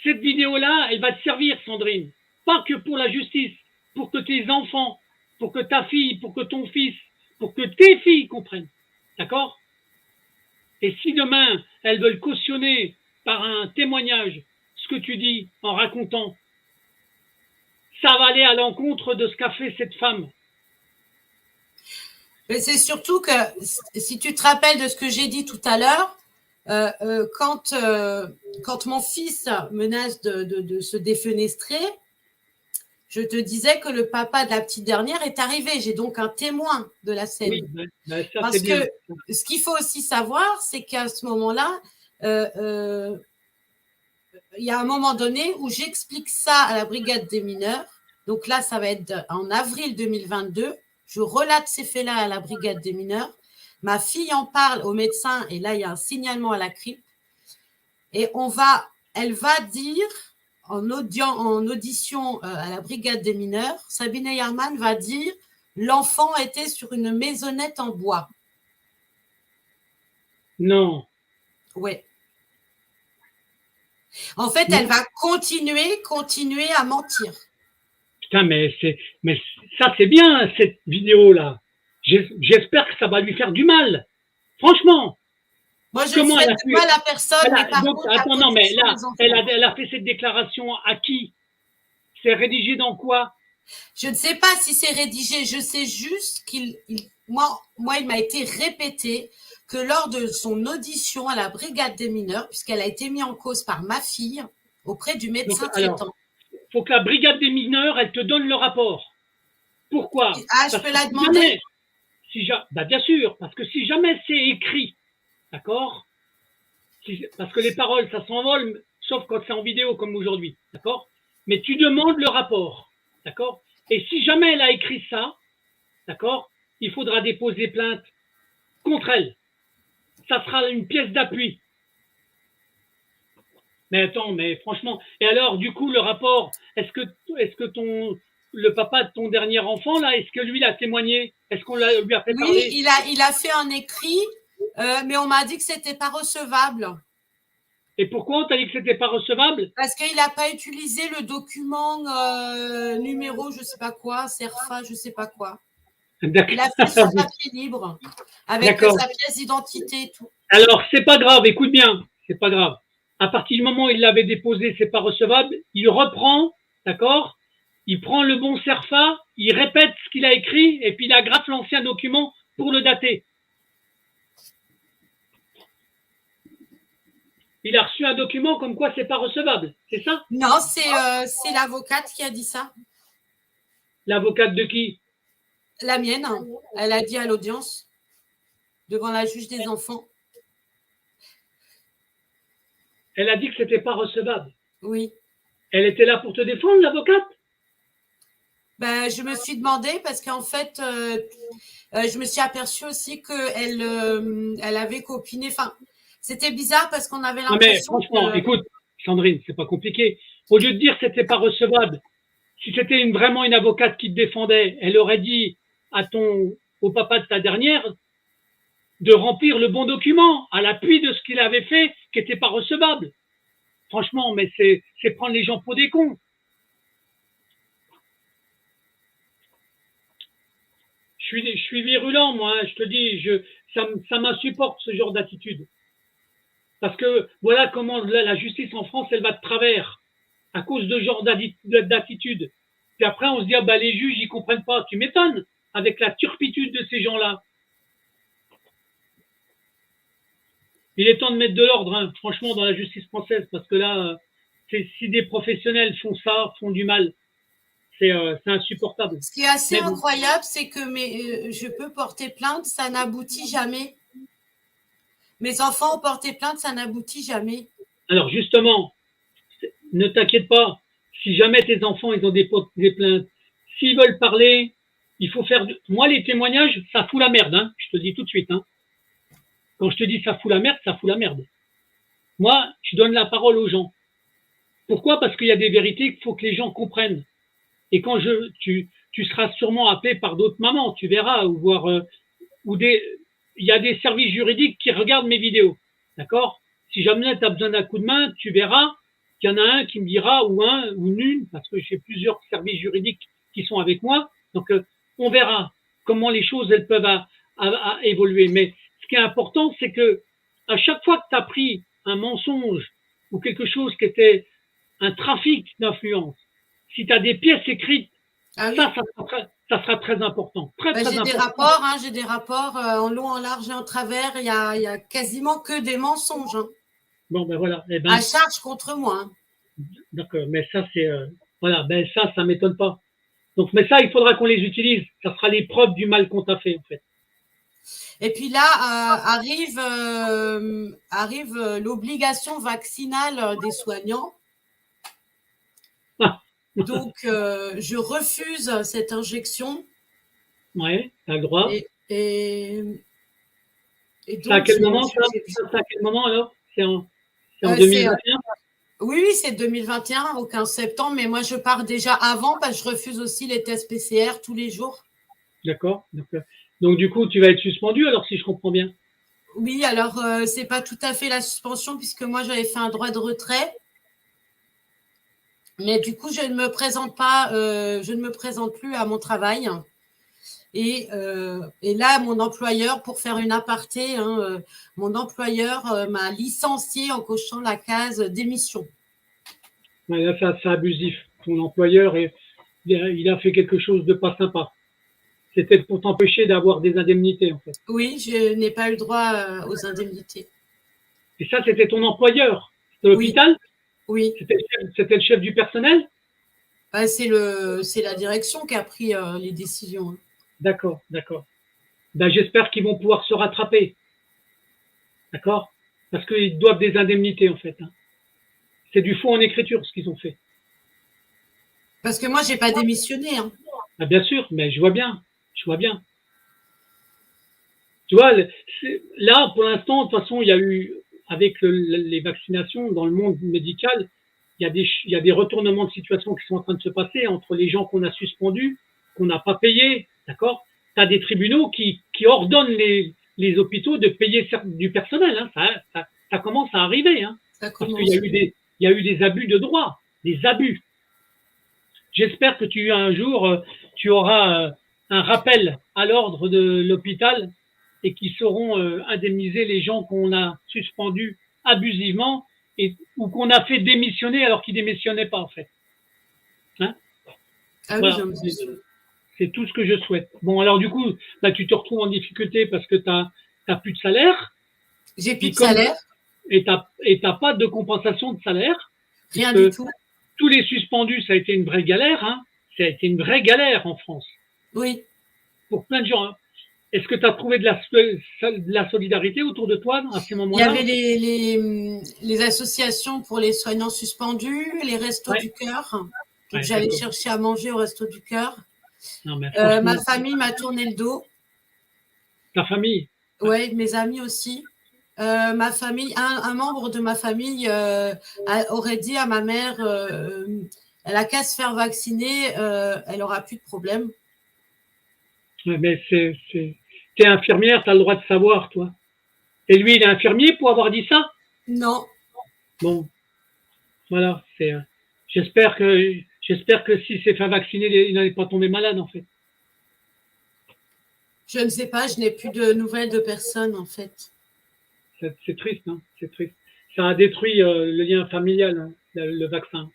Cette vidéo-là, elle va te servir, Sandrine. Pas que pour la justice, pour que tes enfants, pour que ta fille, pour que ton fils, pour que tes filles comprennent. D'accord? Et si demain, elles veulent cautionner par un témoignage ce que tu dis en racontant, ça va aller à l'encontre de ce qu'a fait cette femme. Mais c'est surtout que, si tu te rappelles de ce que j'ai dit tout à l'heure, quand mon fils menace de se défenestrer, je te disais que le papa de la petite dernière est arrivé. J'ai donc un témoin de la scène. Oui, ça, parce c'est bien. Que ce qu'il faut aussi savoir, c'est qu'à ce moment-là, il y a un moment donné où j'explique ça à la brigade des mineurs. Donc là, ça va être en avril 2022. Je relate ces faits-là à la brigade des mineurs. Ma fille en parle au médecin et là, il y a un signalement à la CRIP. Et elle va dire en audition à la brigade des mineurs, Sabine Yarman va dire l'enfant était sur une maisonnette en bois. Non. Ouais. En fait, elle va continuer à mentir. Putain, mais ça, c'est bien, cette vidéo-là. J'espère que ça va lui faire du mal. Franchement. Moi, je ne souhaite de mal à personne, mais par contre, attends, non, mais là, elle a fait cette déclaration à qui? C'est rédigé dans quoi? Je ne sais pas si c'est rédigé. Je sais juste moi, il m'a été répété que lors de son audition à la brigade des mineurs, puisqu'elle a été mise en cause par ma fille auprès du médecin traitant. Il faut que la brigade des mineurs, elle te donne le rapport. Pourquoi? Je peux la demander? Bien sûr, parce que si jamais c'est écrit, d'accord? Parce que les paroles, ça s'envole, sauf quand c'est en vidéo comme aujourd'hui, d'accord? Mais tu demandes le rapport, d'accord? Et si jamais elle a écrit ça, d'accord? Il faudra déposer plainte contre elle. Ça sera une pièce d'appui. Mais attends, mais franchement, et alors, du coup, le rapport, est-ce que le papa de ton dernier enfant, là, est-ce que lui, il a témoigné? Est-ce qu'on lui a fait parler? Oui, il a fait un écrit, mais on m'a dit que c'était pas recevable. Et pourquoi on t'a dit que c'était pas recevable? Parce qu'il n'a pas utilisé le document numéro, je sais pas quoi, CERFA, je sais pas quoi. Il a fait son papier libre, avec sa pièce d'identité et tout. Alors, c'est pas grave, écoute bien, c'est pas grave. À partir du moment où il l'avait déposé, c'est pas recevable, il reprend, d'accord? Il prend le bon CERFA, il répète ce qu'il a écrit, et puis il agrafe l'ancien document pour le dater. Il a reçu un document comme quoi c'est pas recevable, c'est ça? Non, c'est l'avocate qui a dit ça. L'avocate de qui? La mienne. Elle a dit à l'audience, devant la juge des enfants. Elle a dit que c'était pas recevable. Oui. Elle était là pour te défendre, l'avocate? Ben, je me suis demandé parce qu'en fait, je me suis aperçue aussi qu'elle elle avait copiné. Enfin, c'était bizarre parce qu'on avait l'impression. Mais franchement, écoute, Sandrine, c'est pas compliqué. Au lieu de dire que c'était pas recevable, si c'était vraiment une avocate qui te défendait, elle aurait dit au papa de ta dernière de remplir le bon document à l'appui de ce qu'il avait fait qui n'était pas recevable. Franchement, mais c'est prendre les gens pour des cons. Je suis virulent, moi, hein, je te dis, ça m'insupporte ce genre d'attitude. Parce que voilà comment la justice en France, elle va de travers à cause de ce genre d'attitude. Puis après, on se dit, ah bah, les juges, ils comprennent pas. Tu m'étonnes avec la turpitude de ces gens-là. Il est temps de mettre de l'ordre, hein, franchement, dans la justice française, parce que là, si des professionnels font ça, font du mal, c'est insupportable. Ce qui est assez incroyable, c'est que je peux porter plainte, ça n'aboutit jamais. Mes enfants ont porté plainte, ça n'aboutit jamais. Alors justement, ne t'inquiète pas, si jamais tes enfants ils ont des plaintes, s'ils veulent parler, il faut faire. Moi, les témoignages, ça fout la merde, hein, je te le dis tout de suite. Hein. Quand je te dis ça fout la merde, ça fout la merde. Moi, je donne la parole aux gens. Pourquoi? Parce qu'il y a des vérités qu'il faut que les gens comprennent. Et quand tu seras sûrement appelé par d'autres mamans, tu verras, ou voir, il y a des services juridiques qui regardent mes vidéos. D'accord? Si jamais tu as besoin d'un coup de main, tu verras qu'il y en a un qui me dira, ou une, parce que j'ai plusieurs services juridiques qui sont avec moi. Donc, on verra comment les choses, elles peuvent évoluer. Mais ce qui est important, c'est que à chaque fois que tu as pris un mensonge ou quelque chose qui était un trafic d'influence, si tu as des pièces écrites, oui. ça sera très important. J'ai des rapports en long, en large et en travers. Il y a quasiment que des mensonges. Hein. Bon, ben voilà. À charge contre moi. Hein. D'accord, mais ça, c'est. Voilà, ben ça m'étonne pas. Donc, mais ça, il faudra qu'on les utilise. Ça sera les preuves du mal qu'on t'a fait, en fait. Et puis là, arrive l'obligation vaccinale des soignants. Ah. Donc, je refuse cette injection. Oui, tu as le droit. Et donc, c'est à quel moment, ça? C'est à quel moment, alors? C'est en 2021? Oui, c'est 2021, au 15 septembre. Mais moi, je pars déjà avant parce que je refuse aussi les tests PCR tous les jours. D'accord. Donc, du coup, tu vas être suspendu, alors, si je comprends bien? Oui, alors, c'est pas tout à fait la suspension puisque moi, j'avais fait un droit de retrait. Mais du coup, je ne me présente plus à mon travail. Et là, mon employeur, pour faire une aparté, mon employeur m'a licencié en cochant la case démission. Ouais, là, c'est abusif. Ton employeur, il a fait quelque chose de pas sympa. C'était pour t'empêcher d'avoir des indemnités, en fait. Oui, je n'ai pas eu le droit aux indemnités. Et ça, c'était ton employeur de l'hôpital? Oui. C'était le chef du personnel? C'est la direction qui a pris les décisions. Hein. D'accord. Ben, j'espère qu'ils vont pouvoir se rattraper. D'accord? Parce qu'ils doivent des indemnités, en fait. Hein. C'est du faux en écriture, ce qu'ils ont fait. Parce que moi, j'ai pas démissionné. Hein. Ah, bien sûr, mais je vois bien. Tu vois, là, pour l'instant, de toute façon, il y a eu, avec les vaccinations dans le monde médical, il y a des retournements de situation qui sont en train de se passer entre les gens qu'on a suspendus, qu'on n'a pas payés, d'accord? Tu as des tribunaux qui ordonnent les hôpitaux de payer du personnel. Hein. Ça commence à arriver. Hein. Parce qu'il y a eu des abus de droit, des abus. J'espère que un jour, tu auras un rappel à l'ordre de l'hôpital et qui sauront indemniser les gens qu'on a suspendus abusivement ou qu'on a fait démissionner alors qu'ils démissionnaient pas, en fait. Hein? Voilà. C'est tout ce que je souhaite. Bon, alors du coup, là, tu te retrouves en difficulté parce que tu n'as plus de salaire. J'ai plus de salaire. Et tu n'as pas de compensation de salaire. Rien du tout. Tous les suspendus, ça a été une vraie galère. Hein. Ça a été une vraie galère en France. Oui. Pour plein de gens. Hein. Est-ce que tu as trouvé de la solidarité autour de toi à ces moments-là? Il y avait les associations pour les soignants suspendus, les restos du cœur. Donc j'allais chercher à manger au resto du cœur. Ma famille m'a tourné le dos. Ta famille? Oui, mes amis aussi. Ma famille, un membre de ma famille aurait dit à ma mère, elle a qu'à se faire vacciner, elle aura plus de problème. Ouais, mais t'es infirmière, t'as le droit de savoir, toi. Et lui, il est infirmier pour avoir dit ça? Non. Bon, voilà. J'espère que s'il s'est fait vacciner, il n'allait pas tomber malade, en fait. Je ne sais pas, je n'ai plus de nouvelles de personne, en fait. C'est triste, hein, c'est triste. ça a détruit le lien familial, hein, le vaccin.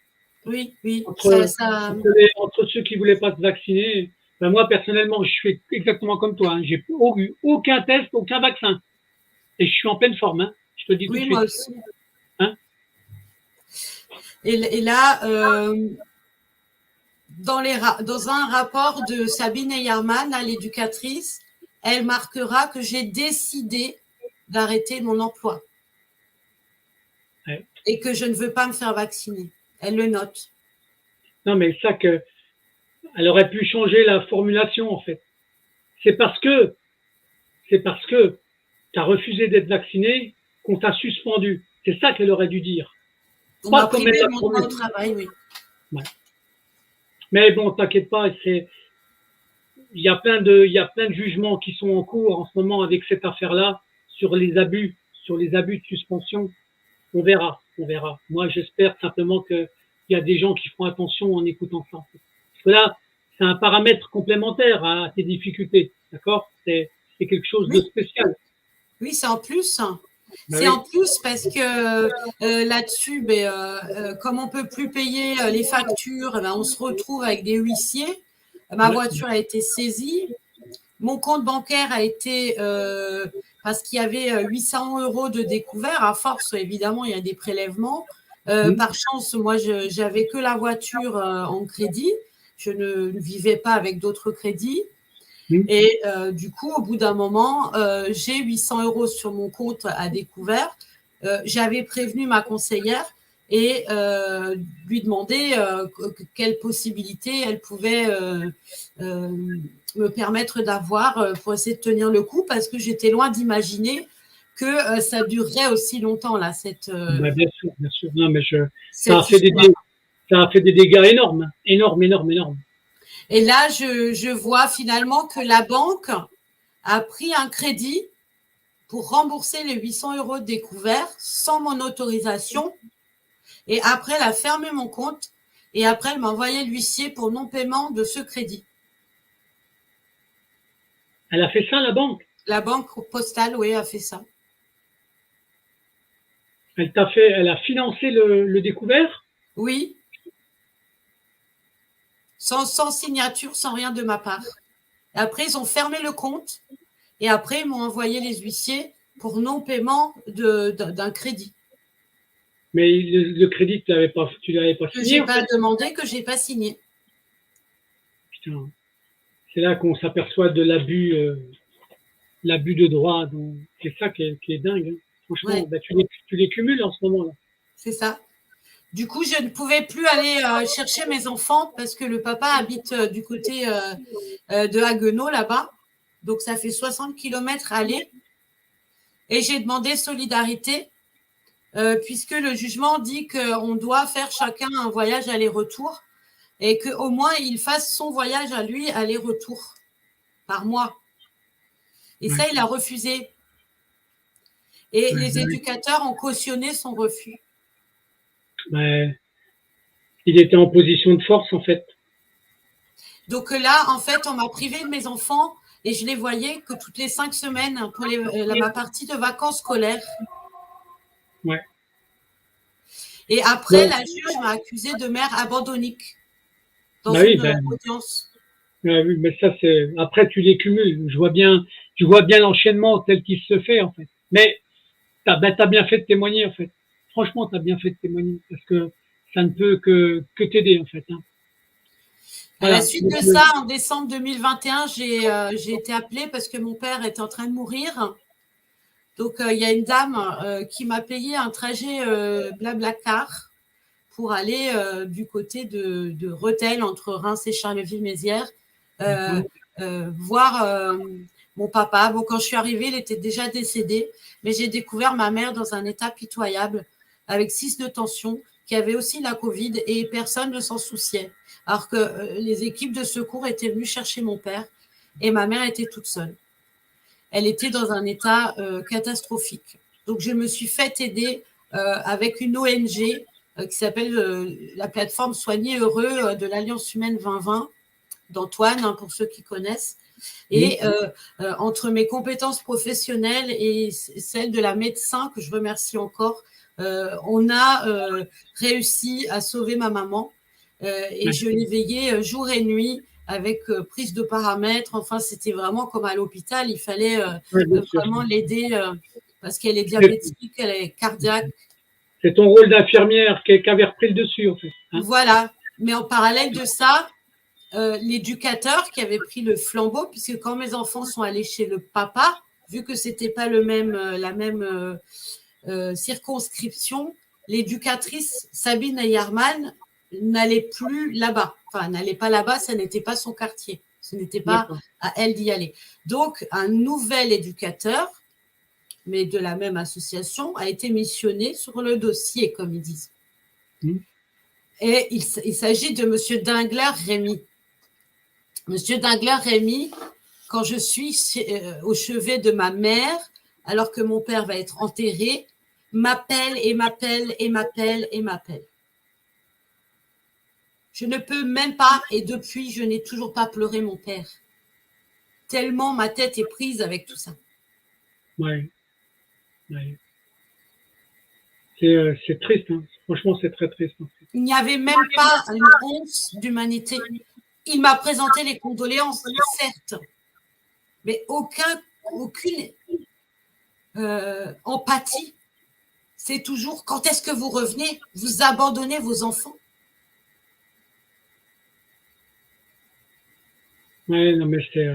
Oui, oui. Entre ceux qui ne voulaient pas se vacciner, ben moi, personnellement, je fais exactement comme toi. Hein. J'ai eu aucun test, aucun vaccin. Et je suis en pleine forme. Hein. Je te dis tout de Oui, suite. moi aussi. Hein? Et là, dans un rapport de Sabine Eyermann, l'éducatrice, elle marquera que j'ai décidé d'arrêter mon emploi. Ouais. Et que je ne veux pas me faire vacciner. Elle le note. Non, mais ça que elle aurait pu changer la formulation en fait. C'est parce que tu as refusé d'être vacciné qu'on t'a suspendu. C'est ça qu'elle aurait dû dire. On m'a privé de mon droit au travail, oui. Ouais. Mais bon, t'inquiète pas, il y a plein de jugements qui sont en cours en ce moment avec cette affaire-là sur les abus de suspension. On verra. Moi, j'espère simplement qu'il y a des gens qui feront attention en écoutant ça. Parce que là, c'est un paramètre complémentaire à tes difficultés, d'accord? C'est quelque chose de spécial. Oui, c'est en plus. C'est en plus parce que là-dessus, comme on ne peut plus payer les factures, on se retrouve avec des huissiers. Ma voiture a été saisie. Mon compte bancaire a été, parce qu'il y avait 800 € de découvert. À force, évidemment, il y a des prélèvements. Par chance, moi, j'avais que la voiture en crédit. Je ne vivais pas avec d'autres crédits. Et du coup, au bout d'un moment, j'ai 800 € sur mon compte à découvert. J'avais prévenu ma conseillère et lui demandé quelle possibilité elle pouvait me permettre d'avoir pour essayer de tenir le coup, parce que j'étais loin d'imaginer que ça durerait aussi longtemps là. Bien sûr. Non, mais ça a fait des dégâts énormes. Et là, je vois finalement que la banque a pris un crédit pour rembourser les 800 € de découvert sans mon autorisation. Et après, elle a fermé mon compte. Et après, elle m'a envoyé l'huissier pour non-paiement de ce crédit. Elle a fait ça, la banque? La banque postale, oui, a fait ça. Elle a financé le découvert? Oui. Sans signature, sans rien de ma part. Et après, ils ont fermé le compte. Et après, ils m'ont envoyé les huissiers pour non-paiement d'un crédit. Mais le crédit, tu l'avais pas signé? Que j'ai pas demandé, que j'ai pas signé. Putain. C'est là qu'on s'aperçoit de l'abus de droit. C'est ça qui est dingue. Hein. Franchement, tu les cumules en ce moment-là. C'est ça. Du coup, je ne pouvais plus aller chercher mes enfants parce que le papa habite du côté de Haguenau, là-bas. Donc, ça fait 60 km aller. Et j'ai demandé solidarité puisque le jugement dit qu'on doit faire chacun un voyage aller-retour et qu'au moins, il fasse son voyage à lui aller-retour par mois. Et ça, il a refusé. Et les éducateurs ont cautionné son refus. Il était en position de force, en fait. Donc là, en fait, on m'a privé de mes enfants et je les voyais que toutes les 5 semaines pour ma partie de vacances scolaires. Ouais. Et après, la juge m'a accusée de mère abandonnique dans une audience. Oui, mais ça, après, tu les cumules. Je vois bien l'enchaînement tel qu'il se fait, en fait. Mais t'as bien fait de témoigner, en fait. Franchement, t'as bien fait de témoigner parce que ça ne peut que t'aider, en fait. Hein. Voilà. À la suite de ça, en décembre 2021, j'ai été appelée parce que mon père était en train de mourir. Donc, il y a une dame qui m'a payé un trajet Blablacar pour aller du côté de Rethel, entre Reims et Charleville-Mézières, voir mon papa. Bon, quand je suis arrivée, il était déjà décédé, mais j'ai découvert ma mère dans un état pitoyable, avec 6 de tension, qui avait aussi la Covid et personne ne s'en souciait. Alors que les équipes de secours étaient venues chercher mon père et ma mère était toute seule. Elle était dans un état catastrophique. Donc, je me suis fait aider avec une ONG qui s'appelle la plateforme Soigner Heureux de l'Alliance Humaine 2020, d'Antoine, pour ceux qui connaissent. Et entre mes compétences professionnelles et celles de la médecin, que je remercie encore, on a réussi à sauver ma maman. Et je l'ai veillée jour et nuit avec prise de paramètres. Enfin, c'était vraiment comme à l'hôpital. Il fallait vraiment l'aider parce qu'elle est diabétique, elle est cardiaque. C'est ton rôle d'infirmière qui avait repris le dessus, en fait. Hein. Voilà. Mais en parallèle de ça, l'éducateur qui avait pris le flambeau, puisque quand mes enfants sont allés chez le papa, vu que c'était pas la même circonscription, l'éducatrice Sabine Ayerman n'allait plus là-bas. Enfin, n'allait pas là-bas, ça n'était pas son quartier. Ce n'était pas à elle d'y aller. Donc, un nouvel éducateur, mais de la même association, a été missionné sur le dossier, comme ils disent. Et il s'agit de M. Dingler-Rémy. M. Dingler-Rémy, quand je suis au chevet de ma mère, alors que mon père va être enterré, m'appelle et m'appelle et m'appelle et m'appelle. Je ne peux même pas, et depuis, je n'ai toujours pas pleuré mon père. Tellement ma tête est prise avec tout ça. Ouais. C'est triste, hein. Franchement, c'est très triste. Il n'y avait même pas une once d'humanité. Il m'a présenté les condoléances, certes, mais aucune empathie. C'est toujours, quand est-ce que vous revenez? Vous abandonnez vos enfants? Oui, non, mais c'est...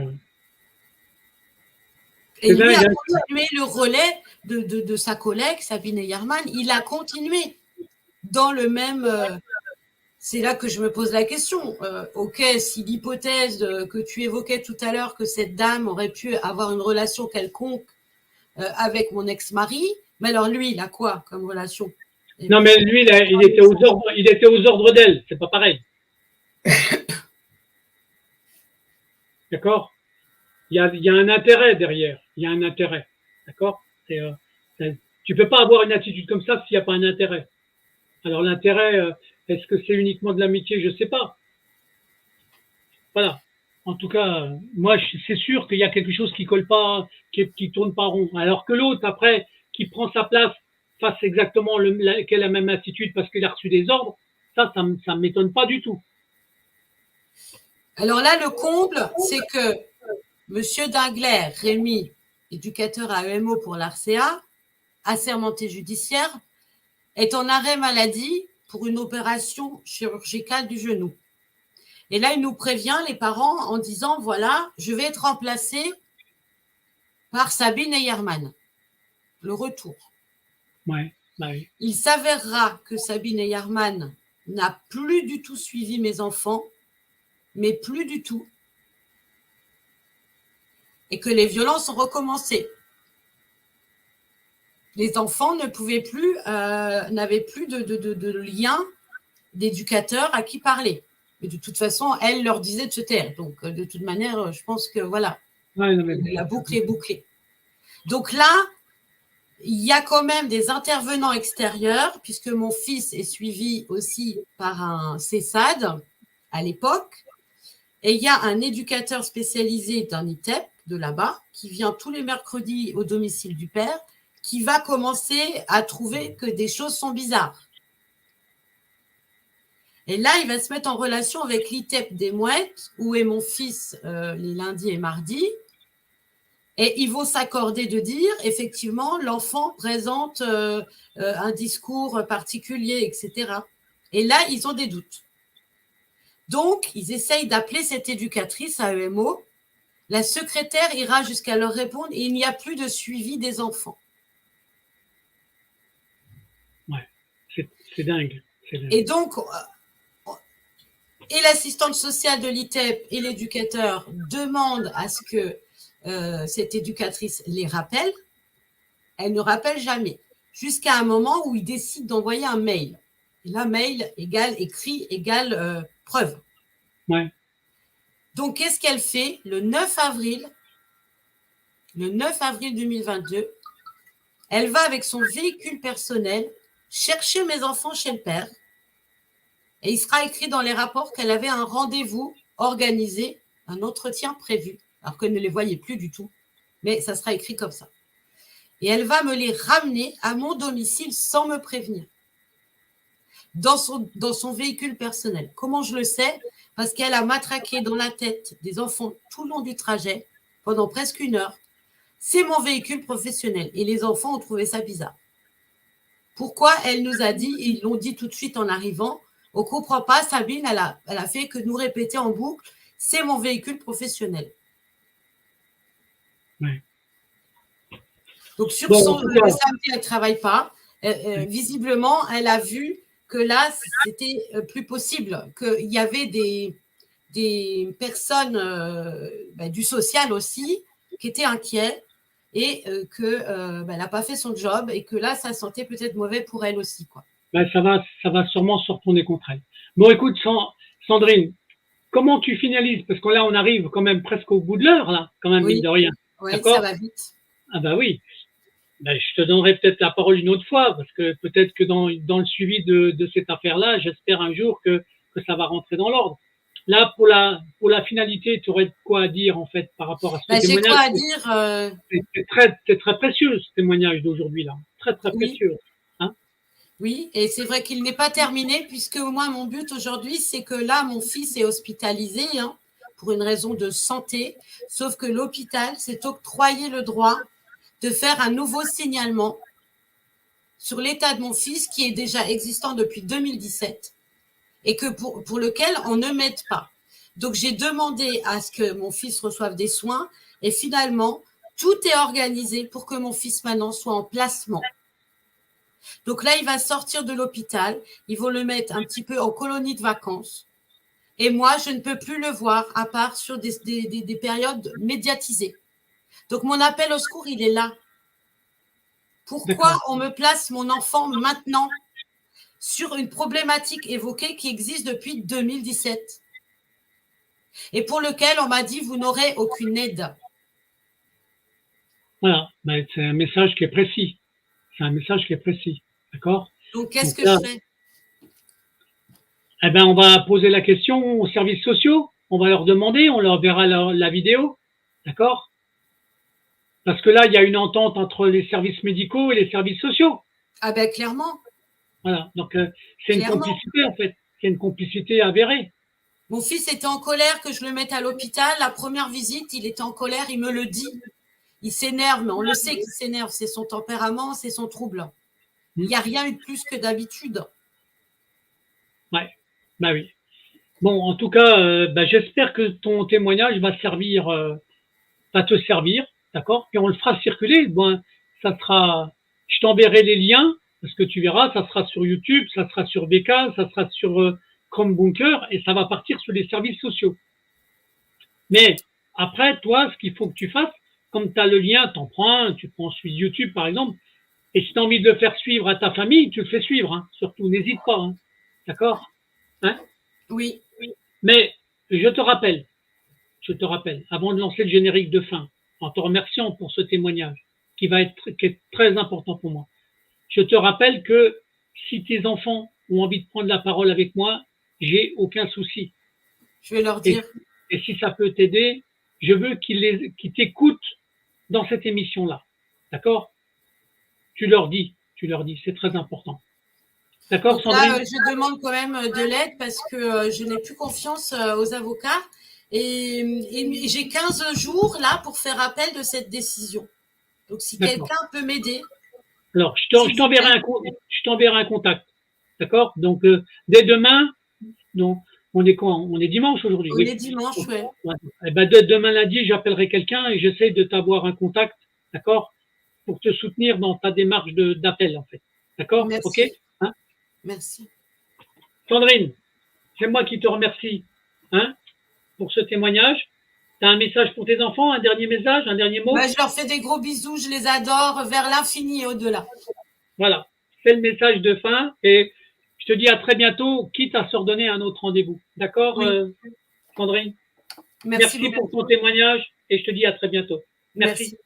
Et lui a continué le relais de sa collègue, Sabine Ayerman. Il a continué dans le même... c'est là que je me pose la question. Ok, si l'hypothèse que tu évoquais tout à l'heure, que cette dame aurait pu avoir une relation quelconque avec mon ex-mari, mais alors lui, il a quoi comme relation? Non, mais lui, il était aux ordres d'elle. C'est pas pareil. D'accord? Il y a un intérêt derrière. Il y a un intérêt. D'accord? Tu peux pas avoir une attitude comme ça s'il n'y a pas un intérêt. Alors l'intérêt, est-ce que c'est uniquement de l'amitié? Je sais pas. Voilà. En tout cas, moi, c'est sûr qu'il y a quelque chose qui colle pas, qui tourne pas rond. Alors que l'autre, après, qui prend sa place, fasse exactement la même attitude parce qu'il a reçu des ordres, ça m'étonne pas du tout. Alors là, le comble, c'est que Monsieur Dingler-Rémy, éducateur à EMO pour l'ARCEA, assermenté judiciaire, est en arrêt maladie pour une opération chirurgicale du genou. Et là, il nous prévient, les parents, en disant, voilà, je vais être remplacé par Sabine Ayerman. Le retour. Ouais, bah oui. Il s'avérera que Sabine Ayerman n'a plus du tout suivi mes enfants, mais plus du tout. Et que les violences ont recommencé. Les enfants ne pouvaient plus, n'avaient plus de lien d'éducateur à qui parler. Mais de toute façon, elle leur disait de se taire. Donc, de toute manière, je pense que voilà, la boucle est bouclée. Donc là, il y a quand même des intervenants extérieurs, puisque mon fils est suivi aussi par un CESAD à l'époque. Et il y a un éducateur spécialisé d'un ITEP de là-bas qui vient tous les mercredis au domicile du père, qui va commencer à trouver que des choses sont bizarres. Et là, il va se mettre en relation avec l'ITEP des Mouettes, où est mon fils les lundis et mardis. Et ils vont s'accorder de dire, effectivement, l'enfant présente un discours particulier, etc. Et là, ils ont des doutes. Donc, ils essayent d'appeler cette éducatrice à EMO. La secrétaire ira jusqu'à leur répondre et il n'y a plus de suivi des enfants. Ouais, c'est dingue. Et donc, et l'assistante sociale de l'ITEP et l'éducateur demandent à ce que cette éducatrice les rappelle. Elle ne rappelle jamais. Jusqu'à un moment où ils décident d'envoyer un mail. Et là, mail égale écrit égale preuve. Ouais. Donc, qu'est-ce qu'elle fait le 9 avril 2022, elle va avec son véhicule personnel chercher mes enfants chez le père. Et il sera écrit dans les rapports qu'elle avait un rendez-vous organisé, un entretien prévu. alors qu'elle ne les voyait plus du tout, mais ça sera écrit comme ça. Et elle va me les ramener à mon domicile sans me prévenir, dans son véhicule personnel. Comment je le sais? Parce qu'elle a matraqué dans la tête des enfants tout le long du trajet, pendant presque 1 heure. C'est mon véhicule professionnel. Et les enfants ont trouvé ça bizarre. Pourquoi? Elle nous a dit, ils l'ont dit tout de suite en arrivant, on ne comprend pas, Sabine, elle a fait que nous répéter en boucle, c'est mon véhicule professionnel. Ouais. Donc, le samedi, elle ne travaille pas. Visiblement, elle a vu que là, c'était plus possible, qu'il y avait des personnes du social aussi qui étaient inquiets et qu'elle n'a pas fait son job et que là, ça sentait peut-être mauvais pour elle aussi, quoi. Ça va sûrement se retourner contre elle. Bon, écoute, Sandrine, comment tu finalises? Parce que là, on arrive quand même presque au bout de l'heure, là, quand même, mine de rien. Oui, ça va vite. Ah bah oui. Je te donnerai peut-être la parole une autre fois, parce que peut-être que dans le suivi de cette affaire-là, j'espère un jour que ça va rentrer dans l'ordre. Là, pour la finalité, tu aurais quoi à dire, en fait, par rapport à ce témoignage? J'ai quoi à dire C'est très précieux, ce témoignage d'aujourd'hui, là. Très, très précieux. Hein? Oui, et c'est vrai qu'il n'est pas terminé, puisque au moins mon but aujourd'hui, c'est que là, mon fils est hospitalisé, pour une raison de santé, sauf que l'hôpital s'est octroyé le droit de faire un nouveau signalement sur l'état de mon fils qui est déjà existant depuis 2017 et que pour lequel on ne m'aide pas. Donc, j'ai demandé à ce que mon fils reçoive des soins et finalement, tout est organisé pour que mon fils maintenant soit en placement. Donc là, il va sortir de l'hôpital, ils vont le mettre un petit peu en colonie de vacances. Et moi, je ne peux plus le voir à part sur des périodes médiatisées. Donc, mon appel au secours, il est là. Pourquoi on me place mon enfant maintenant sur une problématique évoquée qui existe depuis 2017 et pour lequel on m'a dit vous n'aurez aucune aide? Voilà, c'est un message qui est précis. C'est un message qui est précis. D'accord? Donc, qu'est-ce que je fais? Eh ben, on va poser la question aux services sociaux. On va leur demander, on leur verra la vidéo. D'accord? Parce que là, il y a une entente entre les services médicaux et les services sociaux. Ah ben, clairement. Voilà. Donc, c'est une complicité, en fait. C'est une complicité avérée. Mon fils était en colère que je le mette à l'hôpital. La première visite, il était en colère, il me le dit. Il s'énerve, mais on le sait qu'il s'énerve. C'est son tempérament, c'est son trouble. Il n'y a rien eu de plus que d'habitude. Ouais, bah oui. Bon, en tout cas, j'espère que ton témoignage va te servir, d'accord? Puis on le fera circuler. Bon, ça sera, je t'enverrai les liens parce que tu verras, ça sera sur YouTube, ça sera sur VK, ça sera sur Chrome Bunker et ça va partir sur les services sociaux. Mais après, toi, ce qu'il faut que tu fasses, comme tu as le lien, t'en prends un, tu prends celui de YouTube par exemple, et si tu as envie de le faire suivre à ta famille, tu le fais suivre, hein. Surtout, n'hésite pas, hein. D'accord? Hein? Oui. Mais je te rappelle, avant de lancer le générique de fin, en te remerciant pour ce témoignage qui est très important pour moi, je te rappelle que si tes enfants ont envie de prendre la parole avec moi, j'ai aucun souci. Je vais leur dire. Et si ça peut t'aider, je veux qu'ils t'écoutent dans cette émission-là. D'accord? Tu leur dis, c'est très important. D'accord, Sandrine? Là, je demande quand même de l'aide parce que je n'ai plus confiance aux avocats et j'ai 15 jours là pour faire appel de cette décision. Donc, si quelqu'un peut m'aider. Alors, je t'enverrai un contact. D'accord? Donc, dès demain, on est quoi? On est dimanche aujourd'hui. On est dimanche, ouais. Eh ben, demain lundi, j'appellerai quelqu'un et j'essaie de t'avoir un contact, d'accord? Pour te soutenir dans ta démarche d'appel, en fait. D'accord? Merci. Ok? Hein? Merci. Sandrine, c'est moi qui te remercie, hein, pour ce témoignage. Tu as un message pour tes enfants, un dernier message, un dernier mot? Je leur fais des gros bisous, je les adore vers l'infini et au-delà. Voilà, c'est le message de fin et je te dis à très bientôt, quitte à se redonner un autre rendez-vous. D'accord, oui. Sandrine? Merci pour ton témoignage et je te dis à très bientôt. Merci.